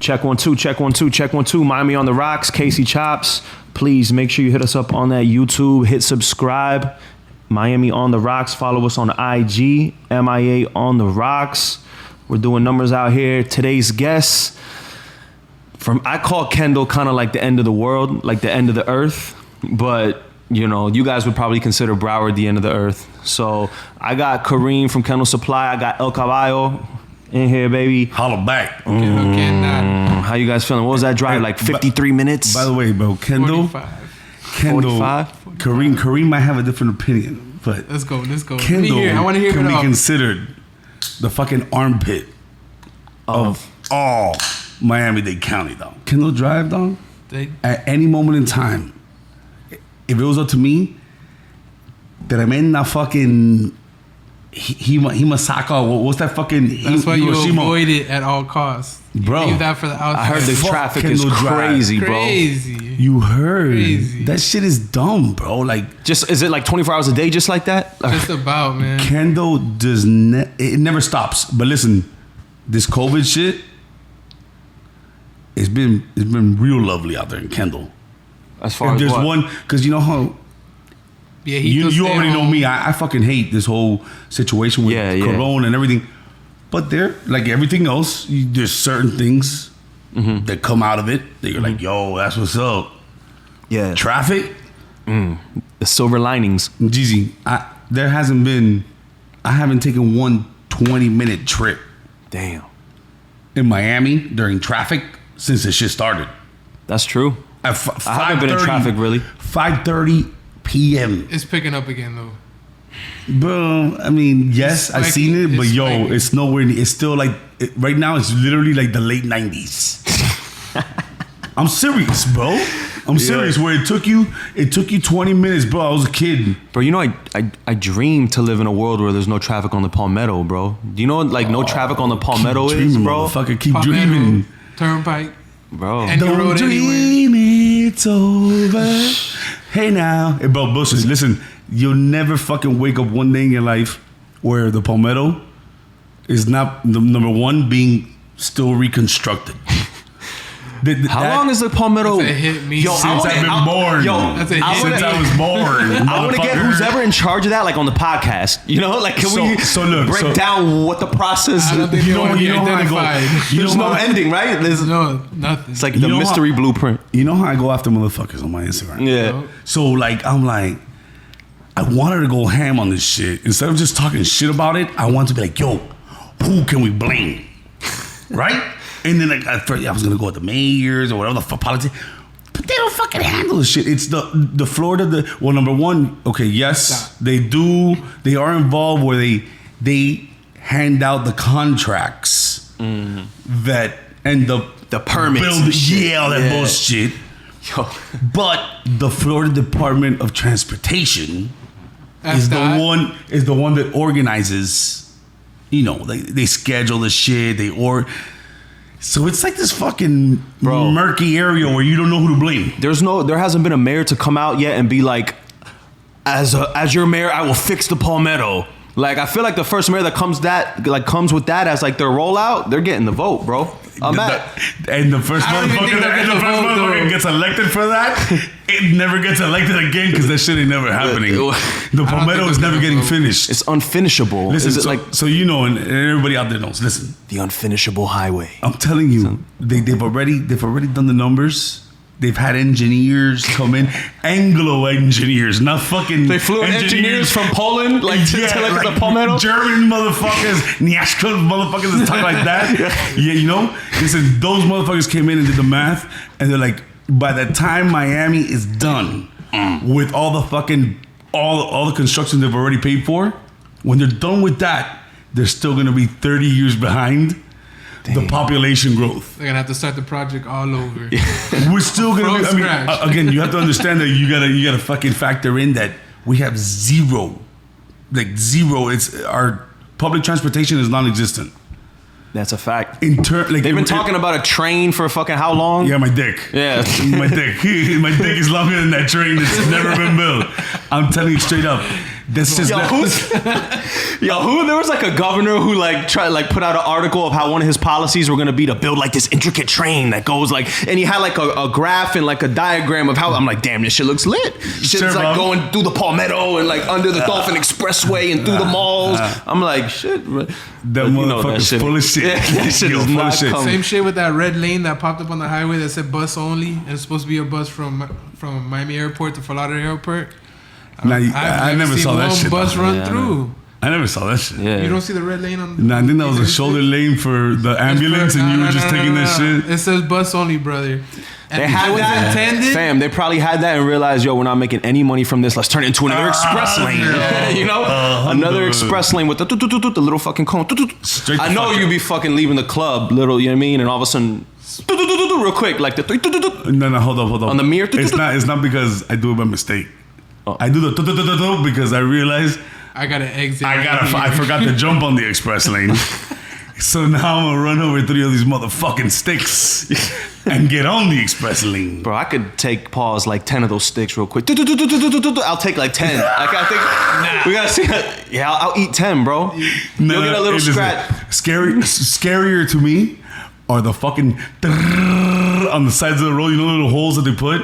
Check 1 2, check 1 2, check 1 2. Miami on the rocks, Casey Chopz. Please make sure you hit us up on that YouTube. Hit subscribe. Miami on the rocks. Follow us on IG, MIA on the rocks. We're doing numbers out here. Today's guest, I call Kendall kind of like the end of the world, like the end of the earth. But, you know, you guys would probably consider Broward the end of the earth. So I got Kareem from Kendall Supply. I got El Caballo in here, baby. Holla back. How you guys feeling? What was that drive? Like 53 minutes? By the way, bro, Kendall, 45? Kareem might have a different opinion, but let's go. Kendall I want to hear can it be all. considered the fucking armpit of all Miami-Dade County, though. Kendall Drive, though, at any moment in time, if it was up to me, tremenda fucking Himasaka, what's that fucking That's why Hiroshima? You avoid it at all costs. Bro, leave that for the outside. I heard the traffic Kendall is crazy, bro. Crazy. You heard. Crazy. That shit is dumb, bro. Like, Just is it like 24 hours a day just like that? Just about, man. Kendall does it never stops. But listen, this COVID shit, it's been real lovely out there in Kendall. As far If as there's what? one, because you know how Yeah, you already know me. I fucking hate this whole situation with Corona and everything. But there, like everything else, there's certain things that come out of it that you're like, yo, that's what's up. Yeah. Traffic. The silver linings. Jeezy, I haven't taken one 20-minute trip. Damn. In Miami during traffic since this shit started. That's true. At I haven't been in traffic really. 5:30 p.m. It's picking up again though. Bro, I mean, yes, I've seen it, but yo, it's nowhere. It's still like right now. It's literally like the late 90s. I'm serious, bro. I'm serious. Where it took you 20 minutes, bro. I was a kid, bro. You know, I dream to live in a world where there's no traffic on the Palmetto, bro. Do you know like no traffic on the Palmetto is, bro? Motherfucker, keep dreaming. Turnpike, bro. And don't dream it's over. Hey now, hey, bro, Bushes, listen. You'll never fucking wake up one day in your life where the Palmetto is not the number one being still reconstructed. How long is the Palmetto? That's a hit me. Since I've been born. That's a hit since I was born. I want to get who's ever in charge of that, like on the podcast. You know, like can we break down what the process? I don't think you know how I go. There's no ending, right? There's nothing. It's like the mystery blueprint. You know how I go after motherfuckers on my Instagram. Yeah. So like I'm like, I wanted to go ham on this shit. Instead of just talking shit about it, I want to be like, yo, who can we blame? Right? And then like, at first I was gonna go with the mayors or whatever the fuck politics, but they don't fucking handle this shit. It's the Florida. Well, number one, okay, yes, they do. They are involved where they hand out the contracts that and the permits, all that bullshit. Yo. But the Florida Department of Transportation is the one that organizes. You know, they schedule the shit. So it's like this fucking murky area where you don't know who to blame. There hasn't been a mayor to come out yet and be like, as your mayor, I will fix the Palmetto. Like I feel like the first mayor that comes with that as like their rollout, they're getting the vote, bro. And the first motherfucker gets elected for that, it never gets elected again because that shit ain't never happening. The Palmetto is never getting finished. It's unfinishable. Listen, so you know, and everybody out there knows. Listen, the unfinishable highway. I'm telling you, they've already done the numbers. They've had engineers come in, Anglo engineers, not fucking. They flew engineers from Poland, like to like the Palmetto. German motherfuckers, Nyashka motherfuckers that talk like that. Yeah, you know. Listen, those motherfuckers came in and did the math, and they're like, by the time Miami is done with all the fucking all the construction they've already paid for, when they're done with that, they're still gonna be 30 years behind. Damn. The population growth. They're gonna have to start the project all over. We're still gonna be, again, you have to understand that you gotta fucking factor in that we have zero. It's our public transportation is non-existent. That's a fact. They've been talking about a train for fucking how long? Yeah, my dick. Yeah. My dick. My dick is longer than that train that's never been built. I'm telling you straight up. This is Yo, who? There was like a governor who put out an article of how one of his policies were gonna be to build like this intricate train that goes like, and he had like a graph and like a diagram of how. I'm like, damn, this shit looks lit. Shit's like going through the Palmetto and like under the Dolphin Expressway and through the malls. I'm like, shit. That motherfucker's full of shit. Yeah, that shit is full not of shit. coming. Same shit with that red lane that popped up on the highway that said bus only, and it's supposed to be a bus from Miami Airport to Fort Lauderdale Airport. I never saw that shit. Bus run through. I never saw that shit. Yeah. You don't see the red lane on. I think that was a shoulder lane for the ambulance, and you were just taking that shit. It says bus only, brother. And They had that. intended. Fam, they probably had that and realized, yo, we're not making any money from this. Let's turn it into another express lane. yeah. You know? Another express lane with the little fucking cone. Straight I the know fuck you'd up. be fucking leaving the club, little, you know what I mean? And all of a sudden, real quick, like the No, hold up. On the mirror? It's not because I do it by mistake. I do the because I realize I got to exit. I forgot to jump on the express lane. So now I'm gonna run over 3 of these motherfucking sticks and get on the express lane. Bro, I could take pause like 10 of those sticks real quick. I'll take like 10. Like, I think we gotta see. Yeah, I'll eat 10, bro. You'll get a little scratch. Scarier to me are the fucking on the sides of the road. You know the little holes that they put.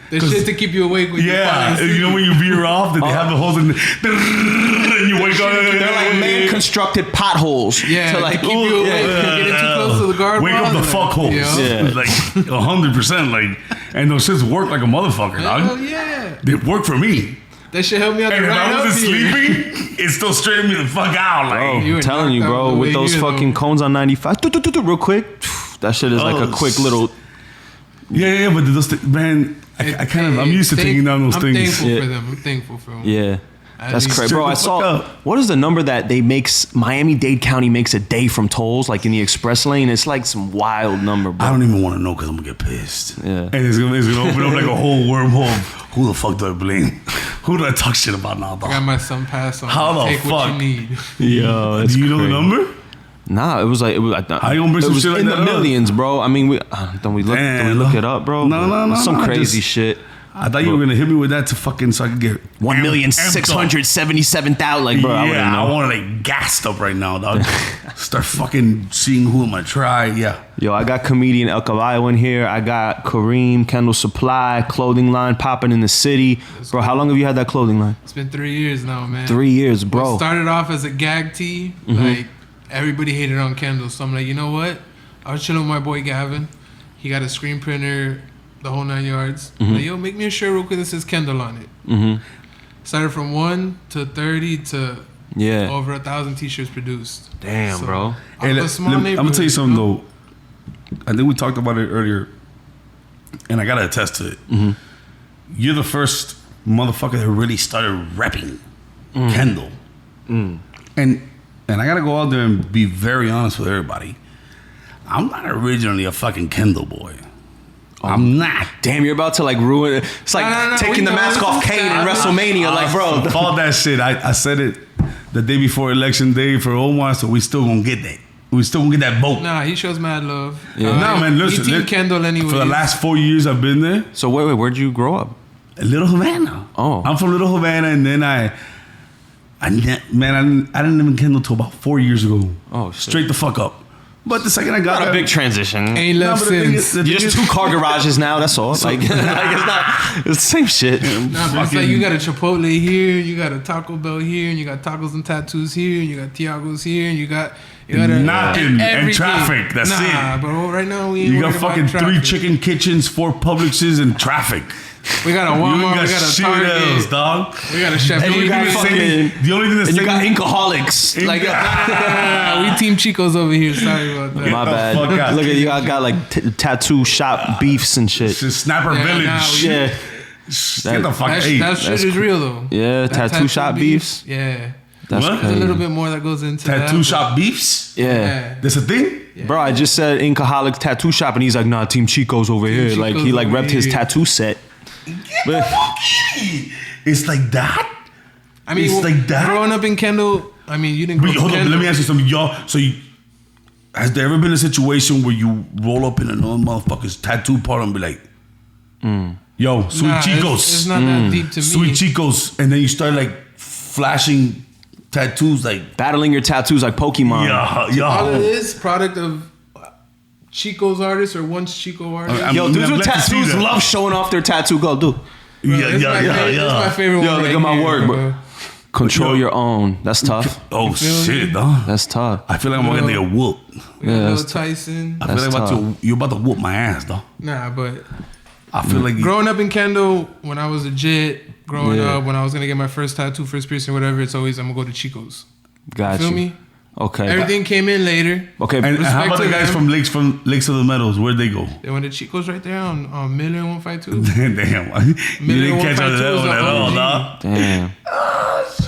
There's shit to keep you awake when Yeah, you you know when you veer off, that they have the holes in, and you wake up. They're like man-constructed potholes. Yeah, to like keep you awake. Getting too close to the guard. Wake up the fuck holes. Yeah. Like 100%. Like, and those shits work like a motherfucker, Hell dog. yeah. They work for me. That shit helped me out And to if ride I up wasn't here. sleeping, it still straightened me the fuck out. Bro, Like, You I'm were telling you, knocked out bro, on the with way those here, fucking though. cones on 95, real quick, that shit is like a quick shit. little. yeah, but those man, I'm used to taking down those things. I'm thankful Yeah. for them. I'm thankful for them. Yeah. That's least crazy, bro. I straight the saw fuck up. what is the number that they makes Miami-Dade County makes a day from tolls, like in the express lane. It's like some wild number, bro. I don't even want to know because I'm gonna get pissed. Yeah. And it's gonna open up like a whole wormhole. Who the fuck do I blame? Who do I talk shit about now, I got dog? my son pass on. How the Take what fuck? you need. Yo, Do you know the number? Nah, it was like How you gonna bring it some was shit like in that the up? millions, bro. I mean, don't we look it up, bro? No, Some no, crazy just- shit. I thought you were gonna hit me with that to fucking so I could get 1,677,000. Like, bro, I wouldn't yeah, I know. want to like gassed up right now, dog. Start fucking seeing who I'm gonna try. Yeah. Yo, I got comedian El Caballo in here. I got Kareem, Kendall Supply, clothing line popping in the city. Bro, how long have you had that clothing line? It's been 3 years now, man. 3 years, bro. It started off as a gag tee. Like, everybody hated on Kendall. So I'm like, you know what? I was chilling with my boy Gavin. He got a screen printer, the whole 9 yards. Like, yo, make me a shirt real quick that says Kendall on it. Started from 1 to 30 to Yeah. over 1,000 t-shirts produced. Damn, bro. Hey, I'm a I'm small gonna tell you neighborhood, something know? though. I think we talked about it earlier, and I gotta attest to it. You're the first motherfucker that really started repping Kendall, and I gotta go out there and be very honest with everybody. I'm not originally a fucking Kendall boy. I'm not. Damn, you're about to like ruin it. It's like No, taking we the know mask this off is Kane in bad. WrestleMania. Like, bro. All that shit. I said it the day before election day for Omar, so we still gonna get that. We still gonna get that vote. Nah, he shows mad love. Yeah. No, man, listen. He team Kendall anyway. For the last 4 years I've been there, So wait, where'd you grow up? Little Havana. Oh. I'm from Little Havana, and then I didn't even Kendall till about 4 years ago. Oh, shit. Straight the fuck up. But the second I got Not a there- big transition. Ain't No, left but the thing since. is- the You're thing just is- two car garages now. That's all. Like, it's not. It's the same shit. Nah, but it's like fucking- you got a Chipotle here, you got a Taco Bell here, and you got tacos and tattoos here, and you got Tiago's here, and you got a, Knocking and everything. traffic, that's nah, it. bro. Right now we ain't You got worried about fucking 3 traffic. chicken kitchens, 4 Publixes, and traffic. We got a You Walmart, ain't got we got a shit else, Target, dog. we got a Chef. And you got fucking- The only thing that's And you got Inkaholics. Like, we Team Chicos over here. Sorry about that. my the bad. fuck out. Look at you. I got like tattoo shop beefs and shit. It's just Snapper Yeah, Village. nah, we- Yeah. Get the fuck That, hey. that shit is real though. Yeah, That tattoo shop beefs. Yeah, That's What? there's a crazy. little bit more that goes into that. Tattoo but- shop beefs? Yeah. That's a thing? Bro, I just said Inkaholics tattoo shop, and he's like, nah, Team Chico's over here. Like, he Chico's like over repped his here. tattoo set. But It's like that? I mean, It's like that? growing up in Kendall, I mean, you didn't grow Wait, up in hold on. Kendall. Let me ask you something. Y'all, has there ever been a situation where you roll up in another motherfucker's tattoo parlor and be like, yo, sweet Nah, Chicos. It's not that deep to me. Sweet Chicos. And then you start like flashing tattoos like Battling your tattoos like Pokemon. All of yo. this product of Chico's artist or once Chico artist. I'm- Yo, I'm dudes with glad to see tattoos that. love showing off their tattoo. Go, do. That's my favorite Yo, one. look right at my here, work, bro. Control Yo. your own. That's tough. Oh feel me? shit, dog. That's tough. I feel like I'm gonna get a whoop. Yeah, Yeah, Lil that's Tyson. I feel That's like you're about to whoop my ass, dog. Nah, but I feel like growing up in Kendall, when I was legit, growing Yeah. up, when I was gonna get my first tattoo, first piercing, whatever, it's always I'm gonna go to Chico's. Got Feel you. me? Okay. Everything came in later. Okay. and how Respect about to the guys them. from Lakes of the Meadows? Where'd they go? They went to Chico's right there on Miller and 152. Damn, you didn't catch on to that one at all, dog. Damn.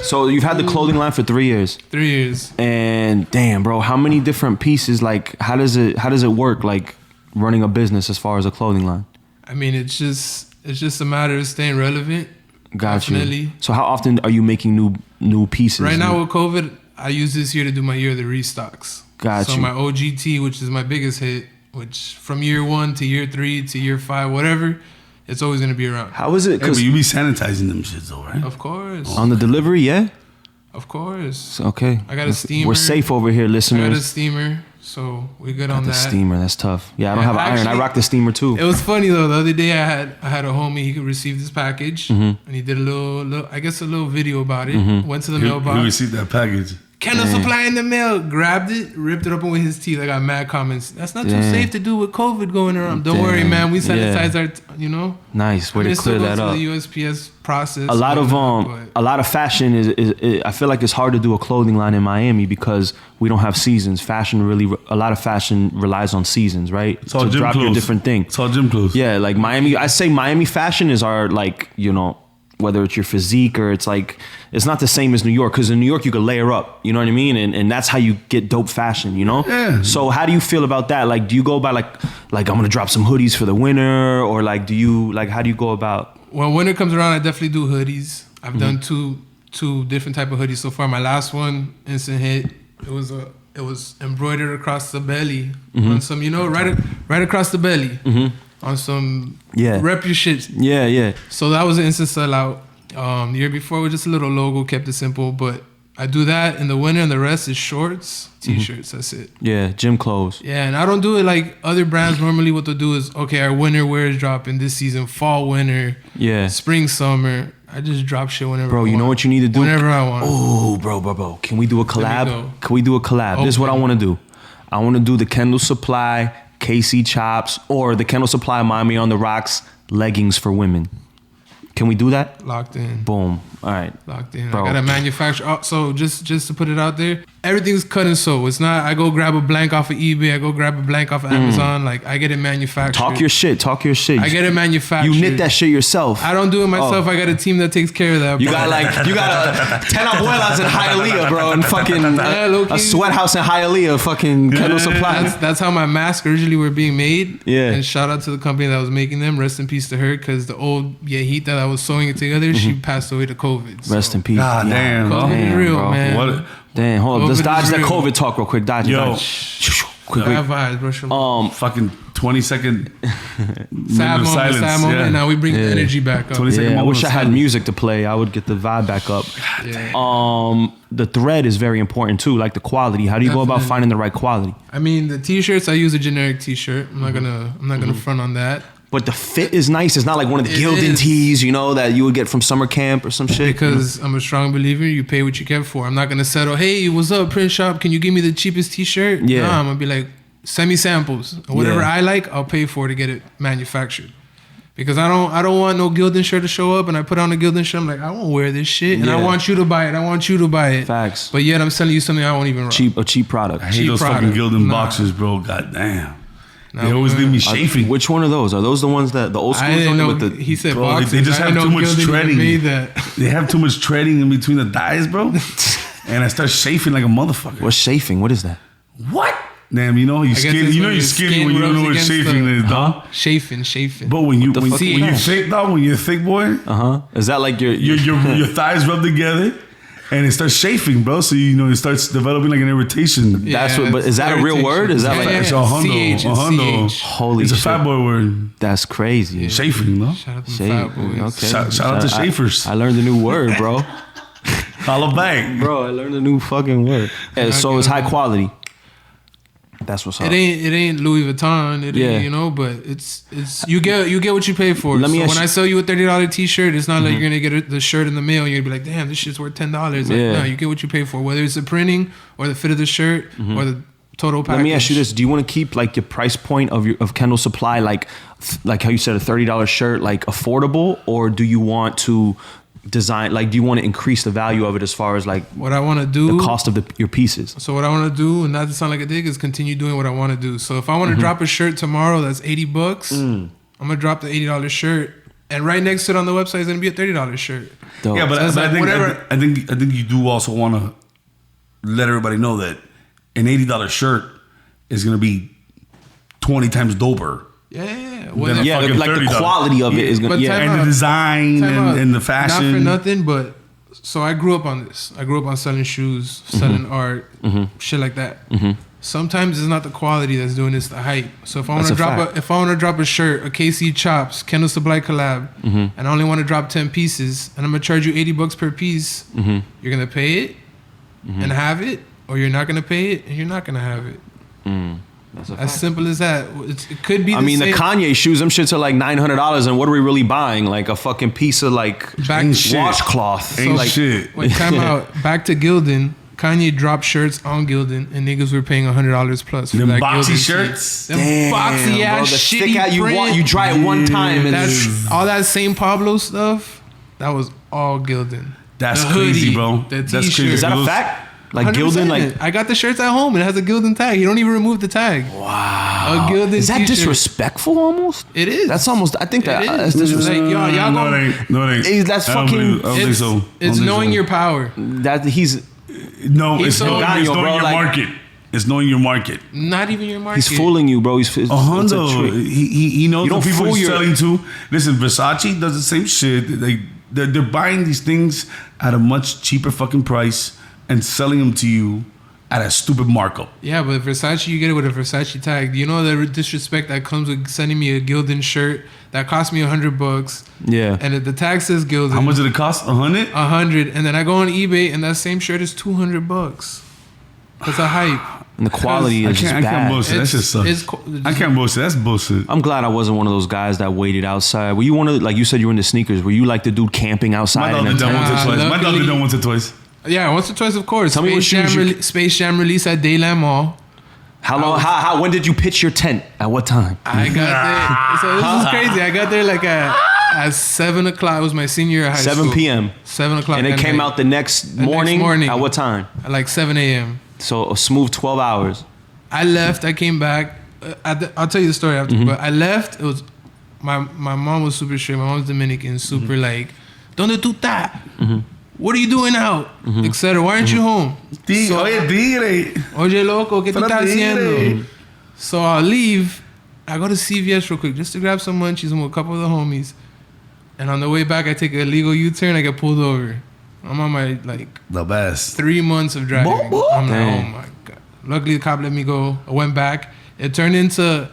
So you've had the clothing line for 3 years, 3 years. and damn, bro, how many different pieces? Like, how does it work? Like, running a business as far as a clothing line. I mean, it's just a matter of staying relevant. Got you. Definitely. So how often are you making new pieces? Right now with COVID, I use this year to do my year of the restocks. Got so you. my OGT, which is my biggest hit, which from year 1 to year 3 to year 5, whatever, it's always gonna be around. How is it? Hey, but Because you be sanitizing them shits though, right? Of course, on the delivery, yeah. of course. Okay. I got a steamer. We're safe over here, I got a listeners. steamer, so we good Got on the that. steamer. That's tough. Yeah, I don't Yeah, have an iron. I actually, rock the steamer too. It was funny though. The other day I had a homie. He could receive this package, Mm-hmm. and he did a little, I guess, a little video about it. Went to the He mailbox. received that package. Kendall supply in the mail. Grabbed it, ripped it open with his teeth. I got mad comments. That's not too Damn. safe to do with COVID going around. Don't worry, Damn. man. We Yeah. sanitize our, you know. Nice. Way I mean, to it still clear goes that through up. the USPS process. A lot of but a lot of fashion is I feel like it's hard to do a clothing line in Miami because we don't have seasons. A lot of fashion relies on seasons, right? It's all to gym drop clothes. your different thing. It's all gym clothes. Yeah, like Miami. I say Miami fashion is our, like, you know, whether it's your physique or it's like, it's not the same as New York, because in New York you could layer up, you know what I mean? And that's how you get dope fashion, you know? Yeah. So how do you feel about that? Like, do you go by like I'm gonna drop some hoodies for the winter, or like how do you go about? when winter comes around, I definitely do hoodies. Mm-hmm. I've done two different type of hoodies so far. My last one, instant hit. It was embroidered across the belly on some, you know, right across the belly on some rep your shit. Yeah. So that was an instant sellout. The year before was just a little logo, kept it simple. But I do that in the winter, and the rest is shorts, t-shirts. That's it. Yeah, gym clothes. Yeah, and I don't do it like other brands. Normally, what they'll do is, okay, our winter wear is dropping this season, fall, winter, Yeah. spring, summer. I just drop shit whenever. Bro, I you know want. what you need to do? Whenever I want. Oh, bro. Can we do a collab? go. Can we do a collab? This is what I Okay. want to do. I want to do the Kendall Supply, KC Chopz, or the Kendall Supply Miami on the Rocks leggings for women. Can we do that? Locked in. Boom. All right. Locked in. Bro. I got to manufacture. Oh, so just to put it out there, everything's cut and sew. It's not. I go grab a blank off of eBay. I go grab a blank off of Amazon. Like I get it manufactured. Talk your shit. I get it manufactured. You knit that shit yourself. I don't do it myself. Oh. I got a team that takes care of that. You bro. got 10 abuelas in Hialeah, bro, and fucking low-key. a sweat house in Hialeah, fucking Kendall Supply. That's how my masks originally were being made. Yeah. And shout out to the company that was making them. Rest in peace to her, because the old Yehita that was sewing it together, she passed away to COVID. So. Rest in peace. God damn, bro. COVID is real, bro. man. What? Damn, hold up. COVID Let's dodge is that real. COVID talk real quick. Dodge it. Yo. Dodge. Quick. Bad vibes, bro. Fucking 20-second Sad moment, silence. sad moment. Yeah. Now we bring the energy back up. 20 second Yeah, I moment wish of I had silence. music to play. I would get the vibe back up. Yeah. The thread is very important too, like the quality. How do you go about Definitely. finding the right quality? I mean, the t-shirts, I use a generic t-shirt. I'm not gonna front on that. But the fit is nice. It's not like one of the It Gildan is. tees, you know, that you would get from summer camp or some shit. Because I'm a strong believer, you pay what you get for. I'm not gonna settle. Hey, what's up, print shop? Can you give me the cheapest T-shirt? Yeah. Nah, I'm gonna be like, send me samples. Whatever Yeah. I like, I'll pay for to get it manufactured. Because I don't want no Gildan shirt to show up, and I put on a Gildan shirt. I'm like, I won't wear this shit, and I Yeah. want you to buy it. I want you to buy it. Facts. But yet I'm selling you something I won't even rock. A cheap product. I hate cheap those product. fucking Gildan Nah. boxers, bro. God damn. Nah, They always leave me chafing. Which one are those? Are those the ones that the old school I didn't know. with the? He said Bro, boxers. they just I have didn't too know much Gildan even treading. made that. They have too much treading in between the thighs, bro. And I start chafing like a motherfucker. What's chafing? What is that? What? Damn, you know you're guess skinny. it's You know when you're your skinny skin when you don't know rubs what against chafing the- is, dog. Chafing. But when the when fuck is you're that? thick, dog, when you're a thick boy, Is that like your your thighs rub together, and it starts chafing, bro. So you know it starts developing like an irritation. Yeah, That's what. But is that a real word? Is that like? It's a hundo. CH, A hundo. CH. Holy It's a shit. fat boy word. That's crazy. Chafing, no? Shout out to Shave. fat boys. Okay. Shout out to I- chafers. I learned a new word, bro. Holla back. Bro, I learned a new fucking word. Yeah, so it's high quality. That's what's up. It ain't Louis Vuitton. It ain't, you know, but it's you get what you pay for. Let me so ask when you- I sell you a $30 t-shirt, it's not like you're gonna get the shirt in the mail. You're gonna be like, damn, this shit's worth $10. Like, no, you get what you pay for, whether it's the printing or the fit of the shirt or the total package. Let me ask you this: do you want to keep like your price point of Kendall Supply, like how you said, a $30 shirt, like affordable, or do you want to design, like, do you want to increase the value of it as far as like what I want to do, the cost of your pieces? So what I want to do, and not to sound like a dig, is continue doing what I want to do. So if I want to drop a shirt tomorrow that's $80, I'm gonna drop the $80 shirt, and right next to it on the website is gonna be a $30 shirt. Dope. Yeah, but So it's I like think whatever- I think you do also want to let everybody know that an $80 shirt is gonna be 20 times doper. Yeah, Then a Yeah, fucking like the $30. quality of it is gonna. But Yeah, time And the out. design Time out. and the fashion. Not for nothing, but so I grew up on this. I grew up on selling shoes, selling art, shit like that. Sometimes it's not the quality that's doing this, the hype. So if I want That's to a drop fact. if I want to drop a shirt, a KC Chopz, Kendall Supply collab, and I only want to drop 10 pieces, and I'm gonna charge you $80 per piece, you're gonna pay it and have it, or you're not gonna pay it and you're not gonna have it. that's a As fact. simple as that. It could be. I mean, the same. Kanye shoes, them shits are like $900, and what are we really buying? Like a fucking piece of like Back- Ain't shit. washcloth. Ain't like, shit. Wait, time out. Back to Gildan. Kanye dropped shirts on Gildan, and niggas were paying $100 plus for Them that boxy Gildan tee. shirts? Them Damn, boxy bro, ass the shitty stick out print. you try it one time, and That's all that St. Pablo stuff. That was all Gildan. That's The crazy, hoodie, bro. The That's t-shirt. crazy. is that a Those- fact? Like 100%. Gildan, like I got the shirts at home, and it has a Gildan tag. You don't even remove the tag. wow. A Gildan Is that t-shirt. disrespectful? Almost. It is. That's almost. I think It that is. that's It's disrespectful. like, y'all no, gonna- it ain't. No, it ain't. Hey, that's I don't fucking- believe- I don't think so. I don't It's think knowing so. your power. That he's No, He's it's so knowing, Daniel, bro, your like- market. It's knowing your market. Not even your market. he's fooling you, bro. It's a Hundo, trick. he knows You the don't people fool he's your- selling to. Listen, Versace does the same shit. They're buying these things at a much cheaper fucking price and selling them to you at a stupid markup. Yeah, but Versace, you get it with a Versace tag. Do you know the disrespect that comes with sending me a Gildan shirt that cost me $100, Yeah. and the tag says Gildan? How much did it cost? 100? 100, and then I go on eBay and that same shirt is $200. It's a hype. And the quality I is just can't bad. bullshit. That shit sucks. I can't bullshit. That's bullshit. I'm glad I wasn't one of those guys that waited outside. Were you one of the, like you said, you were into sneakers? Were you like the dude camping My outside? dog in did a that once or tent? twice. My dog luckily- did that once or twice. Yeah, once or twice, of course. Tell me what shoes you- Space Jam release at Dayland Mall. How long? How? When did you pitch your tent? At what time? I got there. So this is crazy. I got there like at 7 o'clock. It was my senior year of high 7 school. p.m. 7 o'clock. And it that came night. out the next next morning. morning. At what time? At like 7 a.m. So a smooth 12 hours. I left. I came back. I'll tell you the story after. But I left. It was my mom was super strict. My mom's Dominican. Super like, ¿Dónde tú estás? What are you doing out? Etc. Why aren't you home? So- Oye, tigre. Oye, loco, ¿qué tú Para estás tigre. haciendo? So I'll leave. I go to CVS real quick just to grab some munchies with a couple of the homies. And on the way back, I take a legal U-turn. I get pulled over. I'm on my like The best. 3 months of driving. I'm like, oh Damn. my god. Luckily, the cop let me go. I went back. It turned into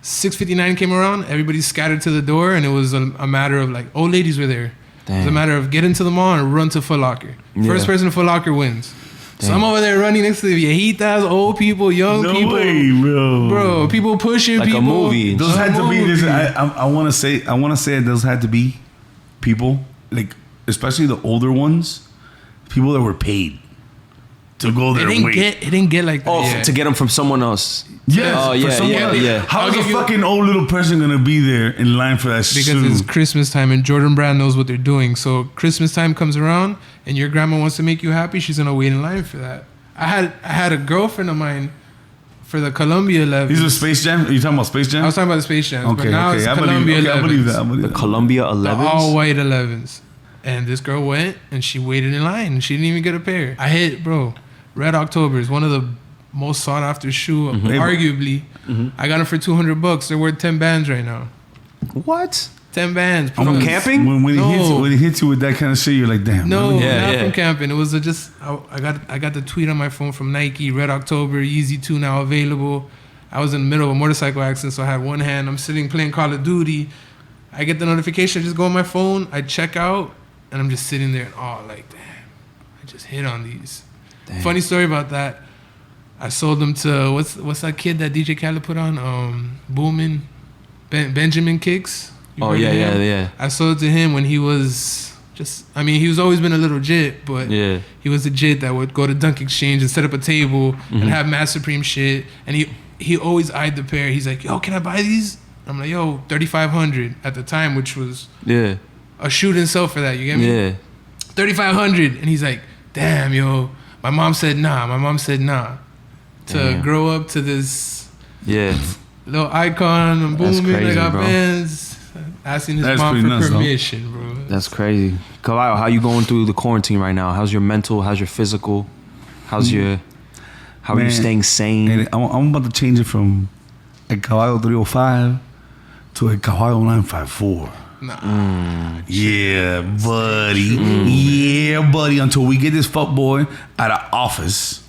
6:59 came around. Everybody scattered to the door, and it was a matter of like old ladies were there. It was a Damn. matter of get into the mall and run to Foot Locker. First Yeah. person to Foot Locker wins. So Damn. I'm over there running next to the viejitas, old people, young No people, way, bro. bro. People pushing Like a people. movie. Those A had to be. This, movie. I want to say. I want to say those had to be people like, especially the older ones, people that were paid to go there and wait. It didn't get like that. Oh, yet. to get them from someone else. Yes, Oh, for yeah, someone yeah, else. yeah. How I'll is a give you- fucking old little person gonna be there in line for that because shoe? it's Christmas time and Jordan Brand knows what they're doing. So Christmas time comes around and your grandma wants to make you happy. She's gonna wait in line for that. I had a girlfriend of mine for the Columbia 11s. These are Space Jam. Are you talking about Space Jam? I was talking about the Space Jams, Okay, but now okay. it's I Columbia believe. Okay, 11s. I believe that. I believe The that. Columbia The 11s. all white 11s. And this girl went and she waited in line and she didn't even get a pair. I hit, bro, Red October is one of the most sought after shoe, arguably. I got them for $200. They're worth 10 bands right now. What? 10 bands. From plus. camping? When No. he hits you with that kind of shit, you're like, damn. No, really? Yeah, not yeah. from camping. It was I got the tweet on my phone from Nike, Red October, Yeezy 2 now available. I was in the middle of a motorcycle accident, so I had one hand. I'm sitting playing Call of Duty. I get the notification, I just go on my phone, I check out, and I'm just sitting there and like, damn. I just hit on these. Damn. Funny story about that. I sold them to what's that kid that DJ Khaled put on? Boomin, Benjamin Kicks. You Oh heard yeah, of him? yeah. I sold it to him when he was he was always been a little jit, but he was a jit that would go to Dunk Exchange and set up a table and have Mass Supreme shit. And he always eyed the pair. He's like, yo, can I buy these? I'm like, yo, $3,500 at the time, which was a shoot and sell for that. You get me? Yeah. $3,500. And he's like, damn, yo. My mom said nah. To grow up to this little icon and booming, crazy, I got bro. bands. Asking his mom for permission, bro. That's crazy. Caballo, how you going through the quarantine right now? How's your mental? How's your physical? How are you staying sane? And I'm about to change it from a Caballo 305 to a Caballo 954. Nah. Yeah, buddy. Yeah, buddy. Until we get this fuckboy out of office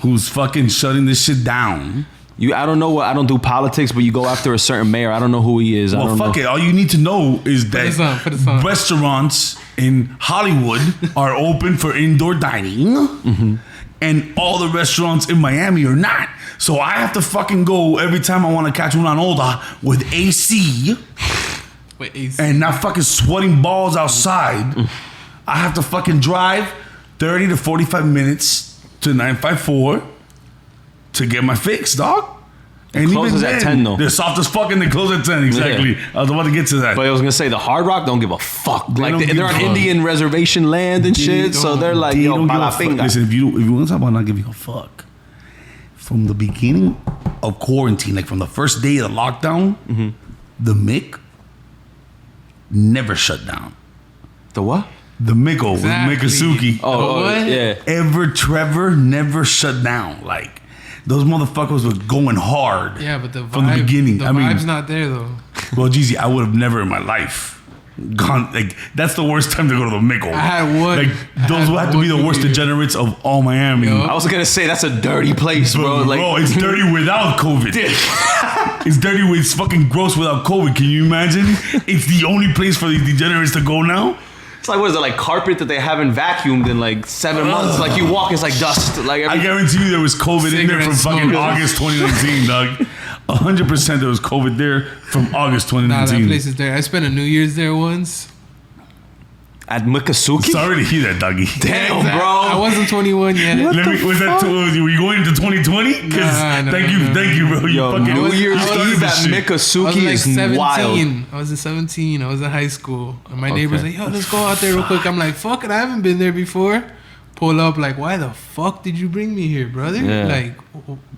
who's fucking shutting this shit down. I don't know I don't do politics, but you go after a certain mayor. I don't know who he is. Well, fuck it. All you need to know is Put this that on. restaurants in Hollywood are open for indoor dining, and all the restaurants in Miami are not. So I have to fucking go every time I want to catch una nota with AC. Wait, AC. And not fucking sweating balls outside. I have to fucking drive 30 to 45 minutes to 954 to get my fix, dog. And closes at 10 though. They're soft as fuck and they close at 10, exactly. I was about to get to that. But I was gonna say the Hard Rock don't give a fuck. They don't give They're a on fuck. Indian reservation land and shit, so they're like, They yo, don't give pa a la fuck. pinga. Listen, if you want to talk about not giving a fuck, from the beginning of quarantine, like from the first day of the lockdown, the Mick never shut down. The what? The Miko Exactly. with Mikasuki. What? Yeah. Ever Trevor never shut down. Like those motherfuckers were going hard. Yeah, but the vibe, from the beginning. The I mean, vibe's not there though. well, Jeezy, I would have never in my life gone. Like that's the worst time to go to the Miko. I had one. Like those would have to be the worst degenerates of all Miami. Yo. I was gonna say that's a dirty place, bro. Like, bro, it's dirty without COVID. It's dirty with it's fucking gross without COVID. Can you imagine? It's the only place for these degenerates to go now. it's like, what is it, like carpet that they haven't vacuumed in like 7 months? Like you walk, it's like dust. Like I guarantee you there was COVID in there from Cigarette fucking smoke. August 2019, dog. 100% there was COVID there from August Nah, that 2019. place is there. I spent a New Year's there once. at Mikasuki. Sorry to hear that, doggy. Damn, bro. I wasn't 21 yet. Were you going into 2020? Nah, thank you, bro. You Yo, fucking New was- Year's I was- Eve at I was Mikasuki like is 17. wild. I was in 17. I was in high school. And my neighbor's Okay. like, yo, let's go out there real quick. I'm like, fuck it. I haven't been there before. Pull up, like, why the fuck did you bring me here, brother? Yeah. Like,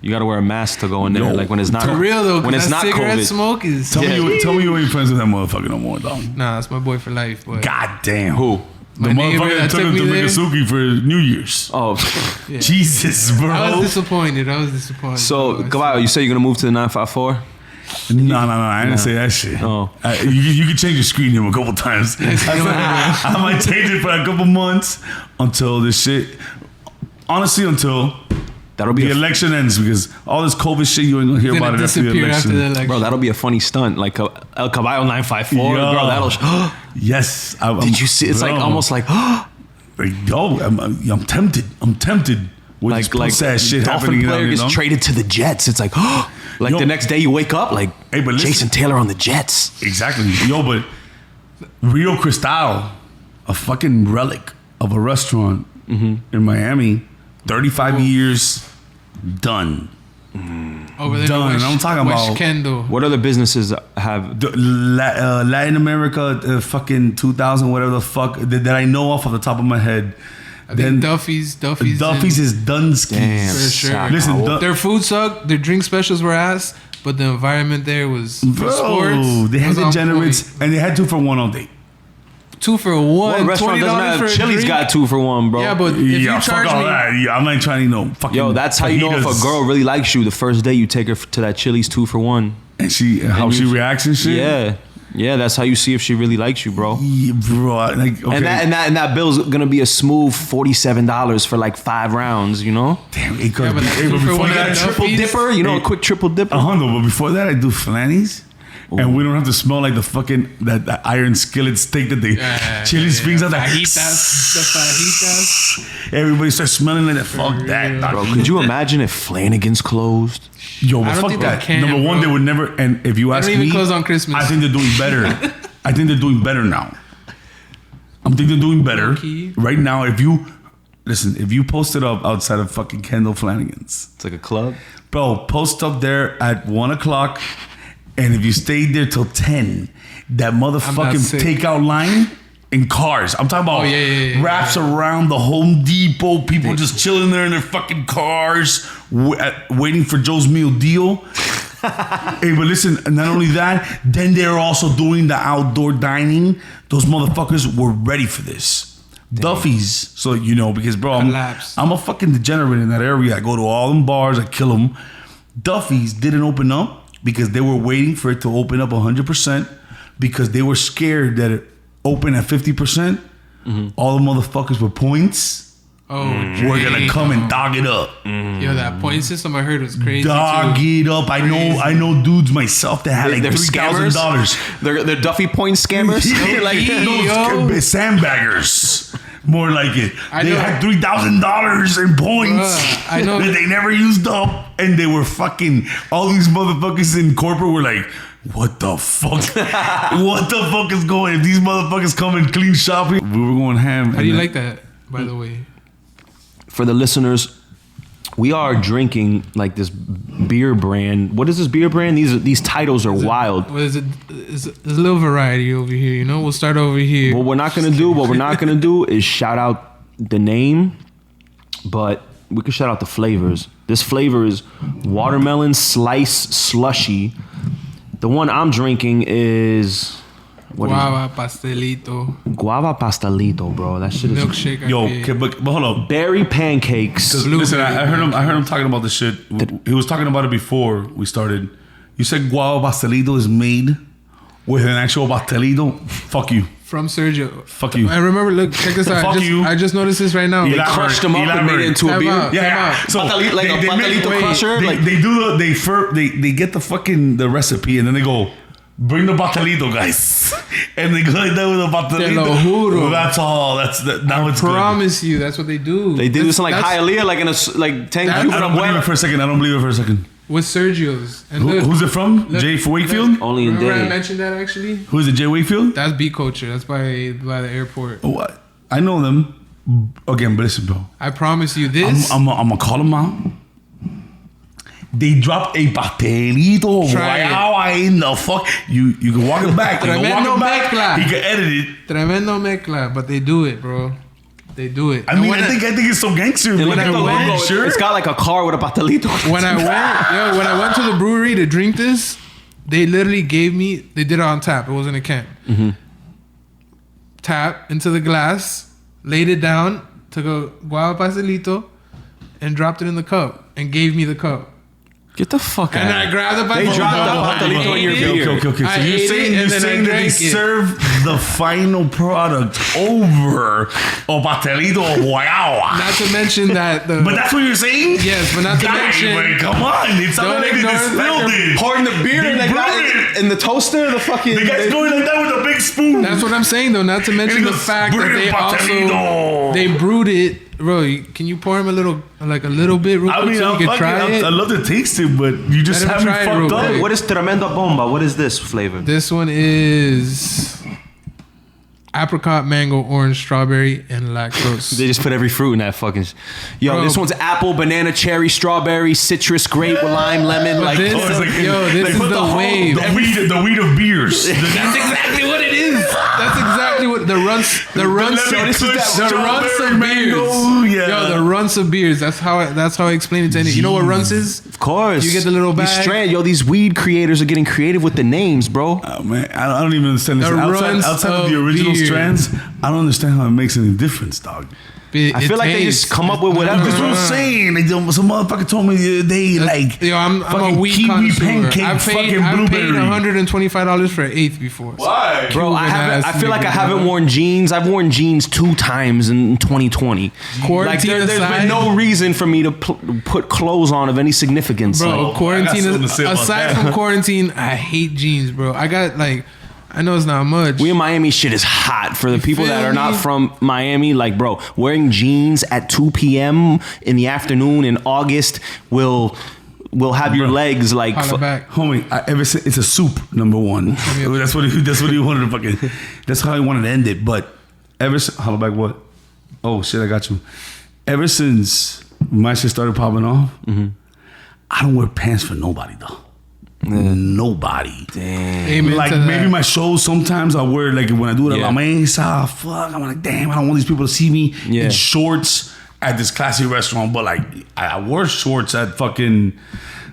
You gotta wear a mask to go in there. Yo, Like when it's not for real though, when it's that not cigarette COVID. smoke is. Tell me you ain't friends with that motherfucker no more, dog. Nah, that's my boy for life. But God damn. Who? The My neighbor motherfucker that that took took him to me there? Mikasuki for New Year's. Oh, yeah. Jesus, I bro. was disappointed. so Caballo, you say you're gonna move to the 954? No, I didn't say that shit. Oh. You can change your screen name a couple times. I might change it for a couple months until this shit. Honestly, until That'll be the election ends, because all this COVID shit you ain't gonna hear He's about gonna it after the disappear after the election. election. bro. That'll be a funny stunt. Like El Caballo 954, Yo. bro. That'll. Yes. Did you see? It's like bro. almost like Like, yo, I'm tempted. I'm tempted with this puss-ass shit Dolphin happening. player You gets know? traded to the Jets. It's like like Yo. the next day you wake up like Hey, but listen. Jason Taylor on the Jets. Exactly. Yo, but Rio Cristal, a fucking relic of a restaurant in Miami, 35 years, done. Over there, Done. in West, I'm talking West about- Kendall. What other businesses have? Latin America, fucking 2000, whatever the fuck, that I know off the top of my head. I think Duffy's is done skis. Damn, For sure. Sac- Listen, Their food sucked. Their drink specials were ass, but the environment there was for bro, sports. they had was on degenerates, point. and they had 2 for 1 all day. 2 for What one. restaurant doesn't $20 have? for a Chili's drink? got 2 for 1, bro. Yeah, but if Yeah, you fuck charge all me, that. Yeah, I'm not trying to fucking. Yo, that's how you know if fajitas. a girl really likes you. The first day you take her to that Chili's 2 for 1. And how she reacts and shit. Yeah, that's how you see if she really likes you, bro. Yeah, bro. Like, okay. And that bill's gonna be a smooth $47 for like 5 rounds. You know, Damn, it could Yeah, be. but Hey, but for before one that, of triple Duffy's- dipper. You know, a quick triple dipper. but before that, I do flannies, and we don't have to smell like the fucking that iron skillet steak that they chili springs out there. Fajitas. Everybody starts smelling like that. Fuck that, dog. Bro, could you imagine if Flanagan's closed? Yo, but I don't fuck think that. they can, Number one, bro. they would never. And if you ask don't even me, close on Christmas. I think they're doing better. I think they're doing better now. I think they're doing better Low-key. right now. If you post it up outside of fucking Kendall Flanagan's, It's like a club. bro, post up there at 1:00, and if you stayed there till 10, that motherfucking sick. takeout line in cars. I'm talking about wraps around the Home Depot. People just chilling there in their fucking cars, waiting for Joe's meal deal. Hey, but listen, not only that, then they're also doing the outdoor dining. Those motherfuckers were ready for this. Duffy's, so you know, because bro, I'm a fucking degenerate in that area. I go to all them bars, I kill them. Duffy's didn't open up because they were waiting for it to open up 100% because they were scared that it opened at 50%. All the motherfuckers with points. We're gonna come and dog it up. Yo, that point system I heard was crazy. Dog it up. I know dudes myself that had like They're $3,000. They're Duffy Point scammers. Like, Those sandbaggers. More like it. They know. had $3,000 in points I know. that they never used up, and they were fucking. All these motherfuckers in corporate were like, "What the fuck? What the fuck is going? If these motherfuckers come and clean shopping, we were going ham." How do you like that, by the way? For the listeners, we are drinking like this beer brand. What is this beer brand? These titles are wild. What is it? There's a little variety over here. You know, we'll start over here. What we're not gonna do is shout out the name, but we can shout out the flavors. This flavor is watermelon slice slushy. The one I'm drinking is Guava pastelito. Guava pastelito, bro. That shit is Milkshake. Yo, IPA. but hold up. berry pancakes. Listen, I heard him talking about this shit. He was talking about it before we started. You said guava pastelito is made with an actual pastelito. Fuck you. From Sergio. Fuck you. I remember. Look, check this out. Fuck you. I just noticed this right now. They crushed them up and made it into a Time beer. out. Yeah. So Like a pastelito crusher. They, Like they do they get the fucking the recipe and then they go, bring the pastelito, guys, and they go like that with the Te lo pastelito. juro. Well, that's all. Now it's good. Promise you, that's what they do. they did this in like That's- Hialeah, like in a like 10 That- cube. I don't believe it for a second. with Sergio's. And look, Who's it from? look, Jay Wakefield? Only in remember I day. mentioned that actually? Who is it? Jay Wakefield? That's B Culture. That's by the airport. Oh, I know them. Again, but listen, bro. I promise you this. I'm gonna call them out. They dropped a pastelito Try it. guayaba in the fuck. You can walk it back. You can walk Tremendo it back. mezcla. You can edit it. Tremendo mezcla, but they do it, bro. They do it. I And mean, when I think it's so gangster. And bro. look at the went- logo. Sure. It's got like a car with a pastelito. when I went to the brewery to drink this, they literally gave me. They did it on tap. It wasn't a can. Tap into the glass, laid it down, took a guava pastelito, and dropped it in the cup, and gave me the cup. Get the fuck out. And I grabbed the They pastelito. dropped the I pastelito in your ate beer. it. Okay. So I you're ate saying it, and then I that they drank it. serve the final product over a pastelito of guayaba. Not to mention that the. But that's what you're saying? Yes, but not to mention- But come on. It's not Don't like they ignore the distilled fact it. pouring the beer They in like brewed that it. in the toaster. The fucking. The guy's going like that with a big spoon. That's what I'm saying though. Not to mention And the he goes, fact that "Bring they it, pastelito." also they brewed it. Bro, can you pour him a little bit real I quick mean, so you can try it? I love to taste it, but you just Let him have me try it fucked real up. quick. What is tremenda bomba? What is this flavor? This one is apricot, mango, orange, strawberry, and lactose. They just put every fruit in that fucking. Yo, Bro. this one's apple, banana, cherry, strawberry, citrus, grape, lime, lemon. But Like this- Oh, it's like- Yo, this they is put the wave. The weed of beers. That's exactly what it is. That's exactly what the runs of beers. Yo, the runs of beers. That's how I explain it to any. You know what runs is? Of course. You get the little These bag. these weed creators are getting creative with the names, bro. Oh, man, I don't even understand this. The Outside runs of the of original beer. strands, I don't understand how it makes any difference, dog. I feel like they just come up with whatever. That's what I'm saying. Like, some motherfucker told me the other day, like, yo, I'm a weed kiwi connoisseur. pancake, I've fucking paid blueberry. $125 for an eighth before. Why? Bro, I feel like I haven't worn jeans. I've worn jeans 2 times in 2020. Quarantine there's aside, been no reason for me to put clothes on of any significance. bro. Like, Quarantine. I got something to say about Aside that. from quarantine, I hate jeans, bro. I got like, I know it's not much. we in Miami, shit is hot. For the people that feel are not me? from Miami, like, bro, wearing jeans at 2 p.m. in the afternoon in August will have your legs like. Holla back. Homie, ever since it's a soup, number one. That's what he wanted to fucking. That's how he wanted to end it. But ever since, holla back what? Oh shit, I got you. Ever since my shit started popping off, I don't wear pants for nobody though. Nobody. Amen Like to that. maybe my shows sometimes I wear like when I do it at Yeah. La Mesa, fuck, I'm like, damn, I don't want these people to see me Yeah. in shorts at this classy restaurant. But like I wore shorts at fucking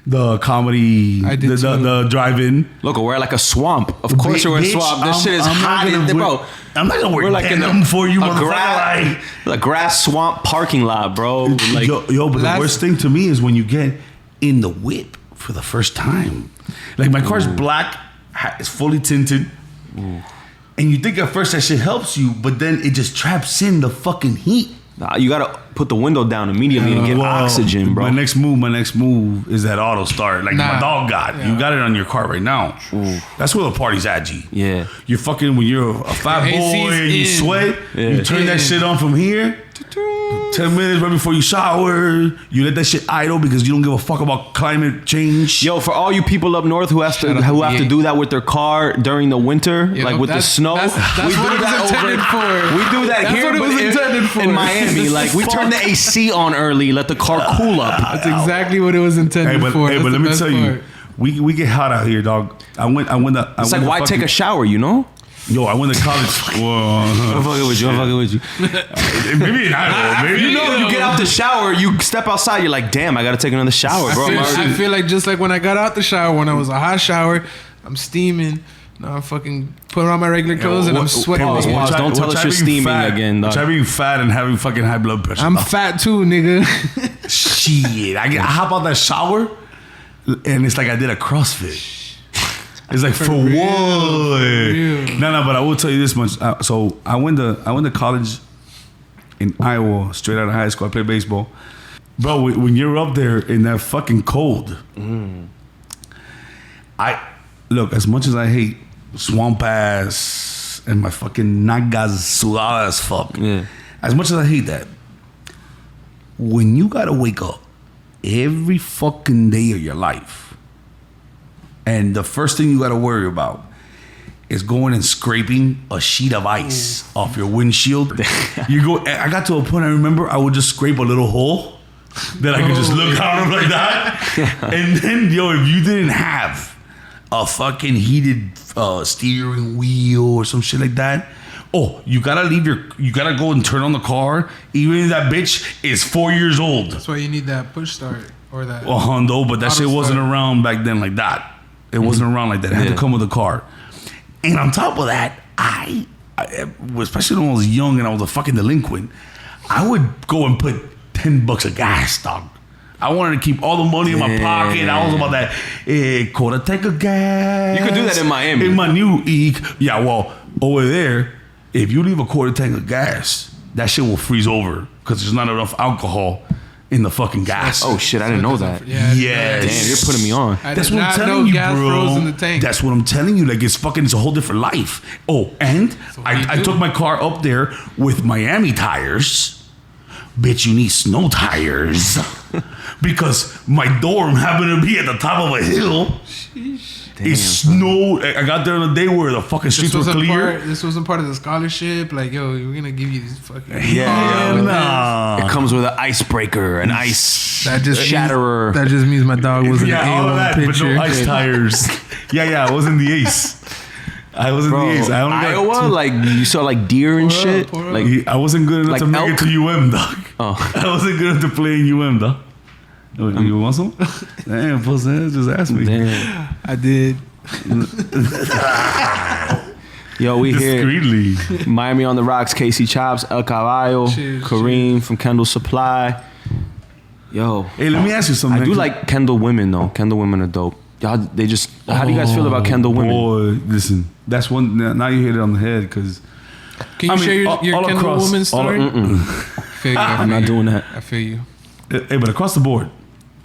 the comedy, I did the drive-in. Look, we're like a swamp. Of course, we're a Bitch, swamp. This shit is I'm not hot, gonna in wear- bro. I'm not gonna wear We're like in denim for you, a motherfucker. a grass swamp parking lot, bro. Like, yo, but the worst thing to me is when you get in the whip for the first time. Like my car's black, it's fully tinted, and you think at first that shit helps you, but then it just traps in the fucking heat. nah, you gotta put the window down immediately and get Well, oxygen, bro. My next move is that auto start, like my Nah. dog got. You got it on your car right now. That's where the party's at, G. Yeah. You're fucking when you're a fat The boy AC's and you in. sweat. Yeah. You turn that shit on from here. 10 minutes right before you shower. You let that shit idle because you don't give a fuck about climate change. Yo, for all you people up north who have Shout out to to V8. do that with their car during the winter, Yo, like with the that's- snow, that's we what do it that was intended for. We do that That's here, what it but was intended for. in Miami, like we turn the AC on early, let the car cool up. That's exactly what it was intended for. Hey, That's but the let me best tell you, part. we get hot out here, dog. It's like, why take a shower, you know? Yo, I went to college. Whoa. I'm fucking with you. Maybe in Idaho. Maybe You know, you get out the shower, you step outside, you're like, damn, I gotta take another shower, bro. I feel like just like when I got out the shower, when I was a hot shower, I'm steaming. Now I'm fucking putting on my regular clothes and I'm sweating. pause, like, pause. Don't tell us you're steaming again, dog. Try being fat and having fucking high blood pressure. I'm dog. fat too, nigga. Shit. I hop out that shower and it's like I did a CrossFit. It's like for what? real. No, but I will tell you this much. So I went to college in Iowa, straight out of high school. I played baseball. Bro, when you're up there in that fucking cold, I look, as much as I hate swamp ass and my fucking nagas sudada as fuck, Yeah. as much as I hate that, when you gotta wake up every fucking day of your life, and the first thing you gotta worry about is going and scraping a sheet of ice off your windshield. I got to a point, I remember I would just scrape a little hole that I could just look out of like that. And then, yo, if you didn't have a fucking heated steering wheel or some shit like that, you gotta go and turn on the car, even if that bitch is 4 years old. That's why you need that push start or that. A Hondo, but that Auto shit wasn't start. around back then like that. It wasn't around like that. It had to Yeah. come with a car. And on top of that, I especially when I was young and I was a fucking delinquent, I would go and put $10 of gas, dog. I wanted to keep all the money in my pocket. I was about that quarter tank of gas. You could do that in Miami. In my new yeah, well, over there, if you leave a quarter tank of gas, that shit will freeze over because there's not enough alcohol in the fucking gas. Oh shit, I didn't know that. Yeah, Yes. Damn, you're putting me on. I That's did what I'm not telling know you, gas bro. froze in the tank. That's what I'm telling you. Like it's a whole different life. Oh, and what you I do. took my car up there with Miami tires. Bitch, you need snow tires because my dorm happened to be at the top of a hill. It snowed. I got there on a day where the fucking streets were clear. This wasn't part of the scholarship. Like, yo, we're gonna give you these fucking. Yeah, with nah. It comes with an icebreaker, an ice That just shatterer. That just means my dog was in the all of A1 that, picture. but no ice tires. yeah, I was in the Ace. I was in Bro, the Ace. I only got Iowa, two- like you saw like deer and Pour up, shit. pour up. Like I wasn't good enough Like to make elk? it to UM, dog. Oh. I wasn't good enough to play in UM, dog. You want some? Damn, pussy, just ask me. damn. I did. Yo, we here. Discreetly. Miami on the Rocks, Casey Chopz, El Caballo, Cheers, Kareem from Kendall Supply. Yo. Hey, let me ask you something. I do like Kendall women, though. Kendall women are dope. Y'all, they just... How do you guys feel about Kendall women? Boy, listen. That's one... Now you hit it on the head, because... Can you share your Kendall across, woman story? I'm not doing that. I feel you. Hey, but across the board,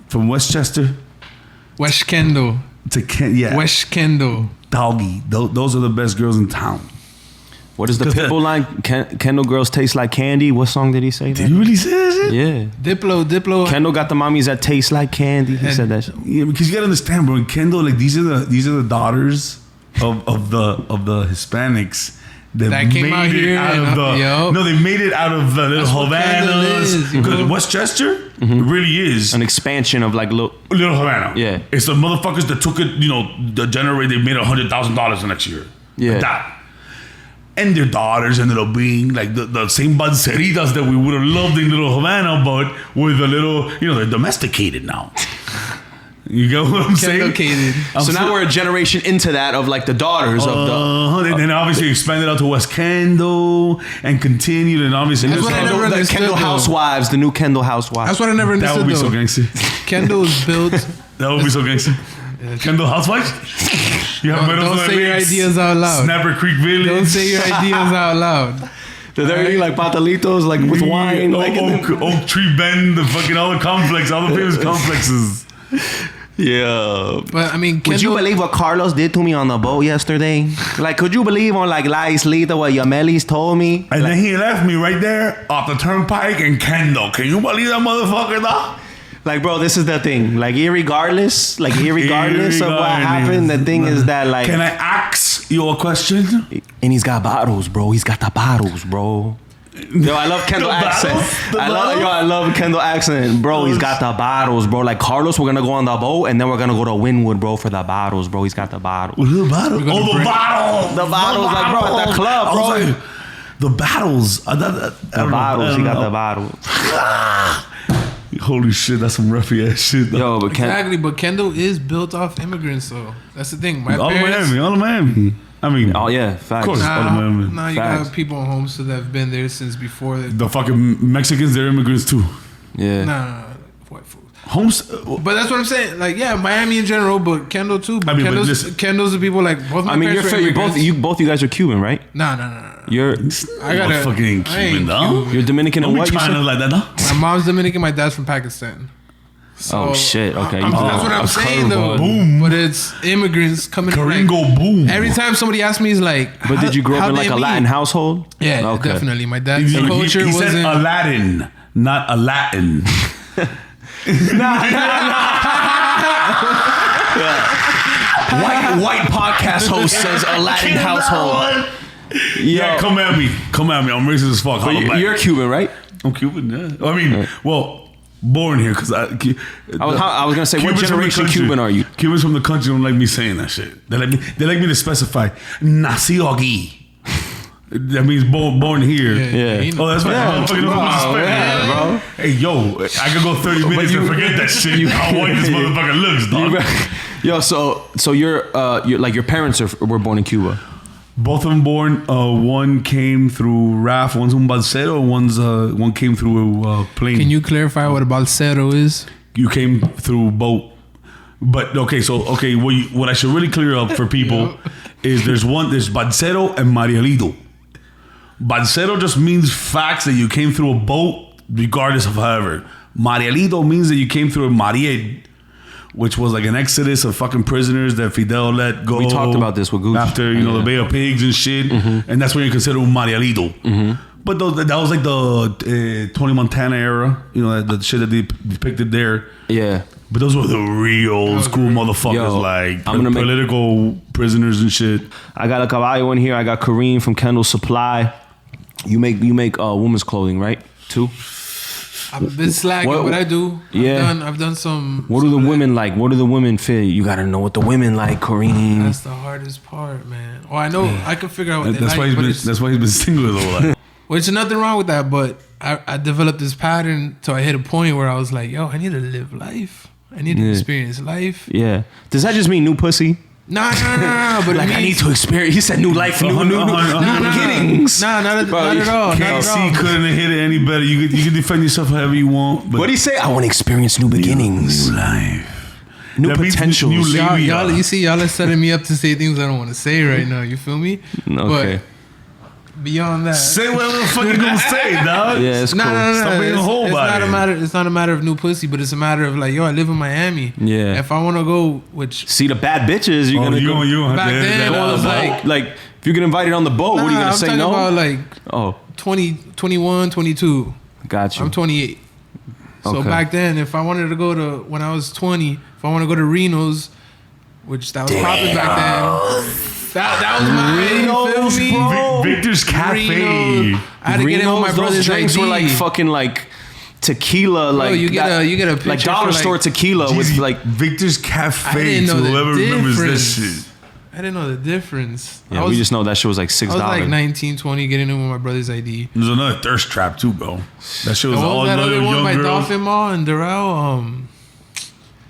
from Westchester West Kendall. to West Kendall. Doggy. Those are the best girls in town. What is the Pitbull line? Kendall girls taste like candy. What song did he say? Did you really say that shit? Yeah. Diplo. Kendall got the mommies that taste like candy. He said that shit. Yeah, because you gotta understand, bro. In Kendall, like these are the daughters of the Hispanics that came out here they made it out of the little Havanas. Because Westchester really is An expansion of like little Havana. Yeah. It's the motherfuckers that took it, the generate, they made $100,000 the next year. Yeah. Like that. And their daughters ended up being like the same banceritas that we would have loved in Little Havana, but with a little, they're domesticated now. You get what I'm saying? So now we're a generation into that of like the daughters of the... And then obviously expanded out to West Kendall and continued, and obviously... That's what I never the understood, Kendall though. Housewives, the new Kendall Housewives. That's what I never That understood. would be so though. gangster. Kendall is built. That would be so gangster. Kendall Housewives? You have Don't say your ideas out loud. Snapper Creek Village. Don't say your ideas out loud. They're eating like patalitos, like with wine. Oak Tree Bend, all the complex, all the famous complexes. Yeah. But I mean, Would you believe what Carlos did to me on the boat yesterday? Like, could you believe on like La Islita what Yamelis told me? And then he left me right there off the turnpike in Kendall. Can you believe that motherfucker, dog? Like, bro, this is the thing. Like, irregardless of what happened, the thing is that, like... Can I ask you a question? And he's got bottles, bro. He's got the bottles, bro. Yo, I love Kendall accent. I love Kendall accent. Bro, he's got the bottles, bro. Like, Carlos, we're going to go on the boat, and then we're going to go to Winwood, bro, for the bottles, bro. He's got the bottles. What are the bottles? The bottles! The bottles, like, bro, at the club, bro. Like, the battles. He got the bottles. Holy shit, that's some roughy ass shit, though. Yo, but But Kendall is built off immigrants, though. That's the thing. All of Miami. I mean, oh yeah, facts. Of course, all of Miami. Nah, you got people on Homestead that have been there since before. The fucking Mexicans, they're immigrants too. Yeah. Nah, white food. But that's what I'm saying. Like, yeah, Miami in general, but Kendall too. But I mean, Kendall's the people like both. My parents were immigrants. both you guys are Cuban, right? Nah. I got a fucking Cuban, dog. You're Dominican and what? Trying to like that, dog. My mom's Dominican. My dad's from Pakistan. So, shit. Okay. That's what I'm saying though. Boom. But it's immigrants coming. Karingo boom. Every time somebody asks me, he's like, "But did you grow up in like a Latin household?" Yeah, okay. Definitely. My dad's He culture said wasn't Aladdin, not a Latin. White podcast host says a Latin household. Yeah, come at me. I'm racist as fuck. But you're Cuban, right? I'm Cuban. Yeah. I mean, well, born here because I was gonna say, what generation Cuban are you? Cubans from the country don't like me saying that shit. They like me to specify nacido aquí. That means born here. Yeah. Oh, that's right. Bro. Hey, yo, I could go 30 minutes and forget that shit. How white this motherfucker looks, dog. Yo, so you're like your parents were born in Cuba. Both of them born. One came through RAF. One's un balsero. One came through a plane. Can you clarify what a balsero is? You came through boat. But what I should really clear up for people is there's balsero and marielito. Balsero just means facts that you came through a boat, regardless of however. Marielito means that you came through a mariel, which was like an exodus of fucking prisoners that Fidel let go. We talked about this with Gucci. After, the Bay of Pigs and shit. Mm-hmm. And that's when you consider un marielito. Mm-hmm. But that was like the Tony Montana era, the shit that they depicted there. Yeah. But those were the real old school motherfuckers, political prisoners and shit. I got a Caballo in here. I got Kareem from Kendall Supply. You make women's clothing, right? Too. I've been slacking, but I do. Yeah. I've done some. What do the women like? What do the women feel? You gotta know what the women like, Kareem. That's the hardest part, man. Oh, I know. I can figure out what they that's like. That's why he's been single his whole life. Well, there's nothing wrong with that, but I developed this pattern till I hit a point where I was like, yo, I need to live life. I need to experience life. Yeah. Does that just mean new pussy? Nah. But Like, I need to experience. He said new life, new beginnings. Nah, not at all. KC couldn't have hit it any better. You can defend yourself however you want. But What do you say? I want to experience new beginnings, New life. new That means potentials. new life. Y'all, you see, y'all are setting me up to say things I don't want to say right now. You feel me? Okay. But beyond that, Say whatever the fuck you gonna say, dog. Yeah, it's cool. Stop being a whole it's body. not a matter. It's not a matter of new pussy, but it's a matter of like, yo, I live in Miami. Yeah. If I want to go, which See the bad bitches. You're gonna go. you Back then, go I on was the boat. like- Like if you get invited on the boat, what are you gonna I'm say? talking No. about like Oh, 20, 21, 22. got you. I'm 28. So Okay. back then, if I wanted to go to when I was 20, if I want to go to Reno's, which that was popping back then. That was my Reno's, you feel me? bro. Victor's Cafe. Reno's. I had to get in with my Reno's, brother's those drinks ID. were like fucking like tequila, like you get a picture like dollar for, like, store tequila with Jeezy, like. Victor's I Cafe. didn't To know the whoever remembers difference. this shit. I didn't know the difference. Yeah, I was, we just know that shit was like I $6. was like 19, 20, getting in with my brother's ID. There's another thirst trap too, bro. That shit was What all was that other other one young by girls. Dolphin Mall and Doral?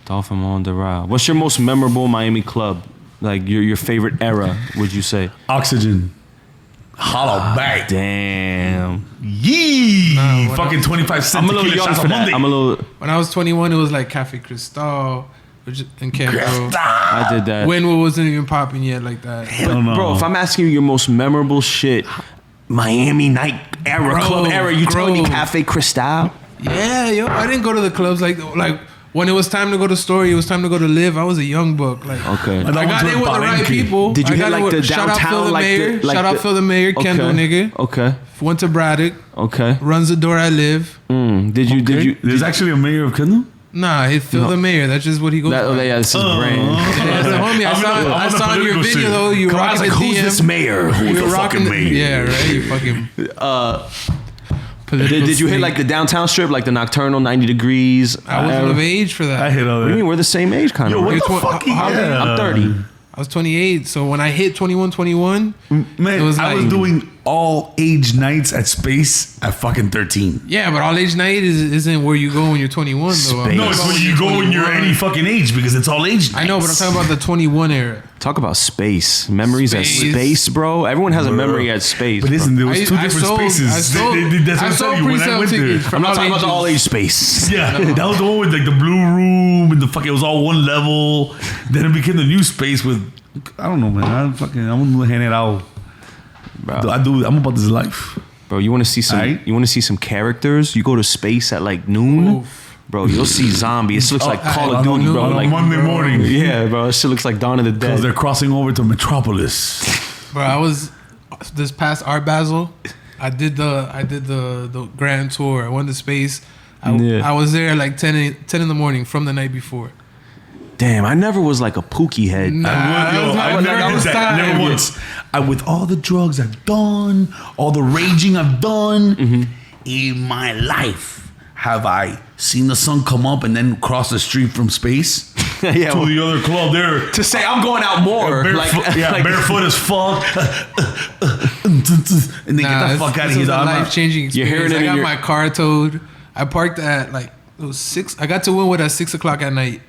Dolphin on the Ride. What's your most memorable Miami club? Like your favorite era? Would you say? Oxygen. Hollow back. Damn. Yee. Nah, Fucking 25 cents. I'm a little young for that. I'm a little. When I was 21, it was like Cafe Cristal in Kendall. I did that. Winwood wasn't even popping yet like that. Hell no. Bro, if I'm asking you your most memorable shit, Miami night era, Grove, club era, you telling me Grove. Cafe Cristal? Yeah, yo, I didn't go to the clubs like when it was time to go to Story, it was time to go to Live. I was a young buck. Like, Okay. And I got in with the right people. Did you I hit got in like the with- shout out Phil downtown, the like mayor? the like Shout out the- Phil the mayor, Kendall nigga. Okay. Went to Braddock. Okay. Runs the door I live. Did you? There's actually a mayor of Kendall? Nah, he Phil the mayor. That's just what he goes. That, by. yeah, this is brand. Yeah, so, homie, I I'm saw in the in your political video shit. though. You Come on, I was rocking like, the who's DM. this mayor? Who's You the were rocking fucking mayor? Yeah, right. You fucking. Did you hit like the downtown strip, like the Nocturnal 90 degrees? I wasn't of age for that. I hit all What do you mean? that. We're the same age, kind of. Yo, what right? the Tw- fuck? how- Yeah. I'm 30. I was 28, so when I hit 21, 21, Man, it was I was like- doing all age nights at Space at fucking 13. yeah, but all age night isn't where you go when you're 21 though. I'm Space. No, talking it's about when you go when you're 21. any fucking age because it's all age nights. I know, but I'm talking about the 21 era. Talk about space. Memories at Space. space, bro. Everyone has a Bro. memory at space. But listen, bro. there was two different spaces. I sold, That's what I I'm sold telling you when I pre-sale went there. tickets for I'm not talking about the ages. all age space. Yeah, that was the one with like the blue room and the fuck. It was all one level. Then it became the new space with, I don't know, man. I'm gonna hand it out. Bro. I'm about this life. Bro, you want to see some? Aight. You want to see some characters? You go to space at like noon, bro. You'll see zombies. It looks like Call of Duty, bro. On Like Monday morning. yeah, bro. This shit looks like Dawn of the Because Dead. they're crossing over to Metropolis. Bro, I was this past Art Basel. I did the grand tour. I went to space. Yeah. I was there like 10 in the morning from the night before. Damn, I never was like a Pookie head. Nah, I that never was did that. time. Never once. With all the drugs I've done, all the raging I've done, in my life, have I seen the sun come up and then cross the street from space Yeah, to the other club there? to say I'm going out more. Barefoot, like, barefoot as fuck. And then get the fuck out of this here. was a dog. life-changing You're hearing experience. it I in got your- my car towed. I parked at like it was 6. I got to Wynwood at 6 o'clock at night.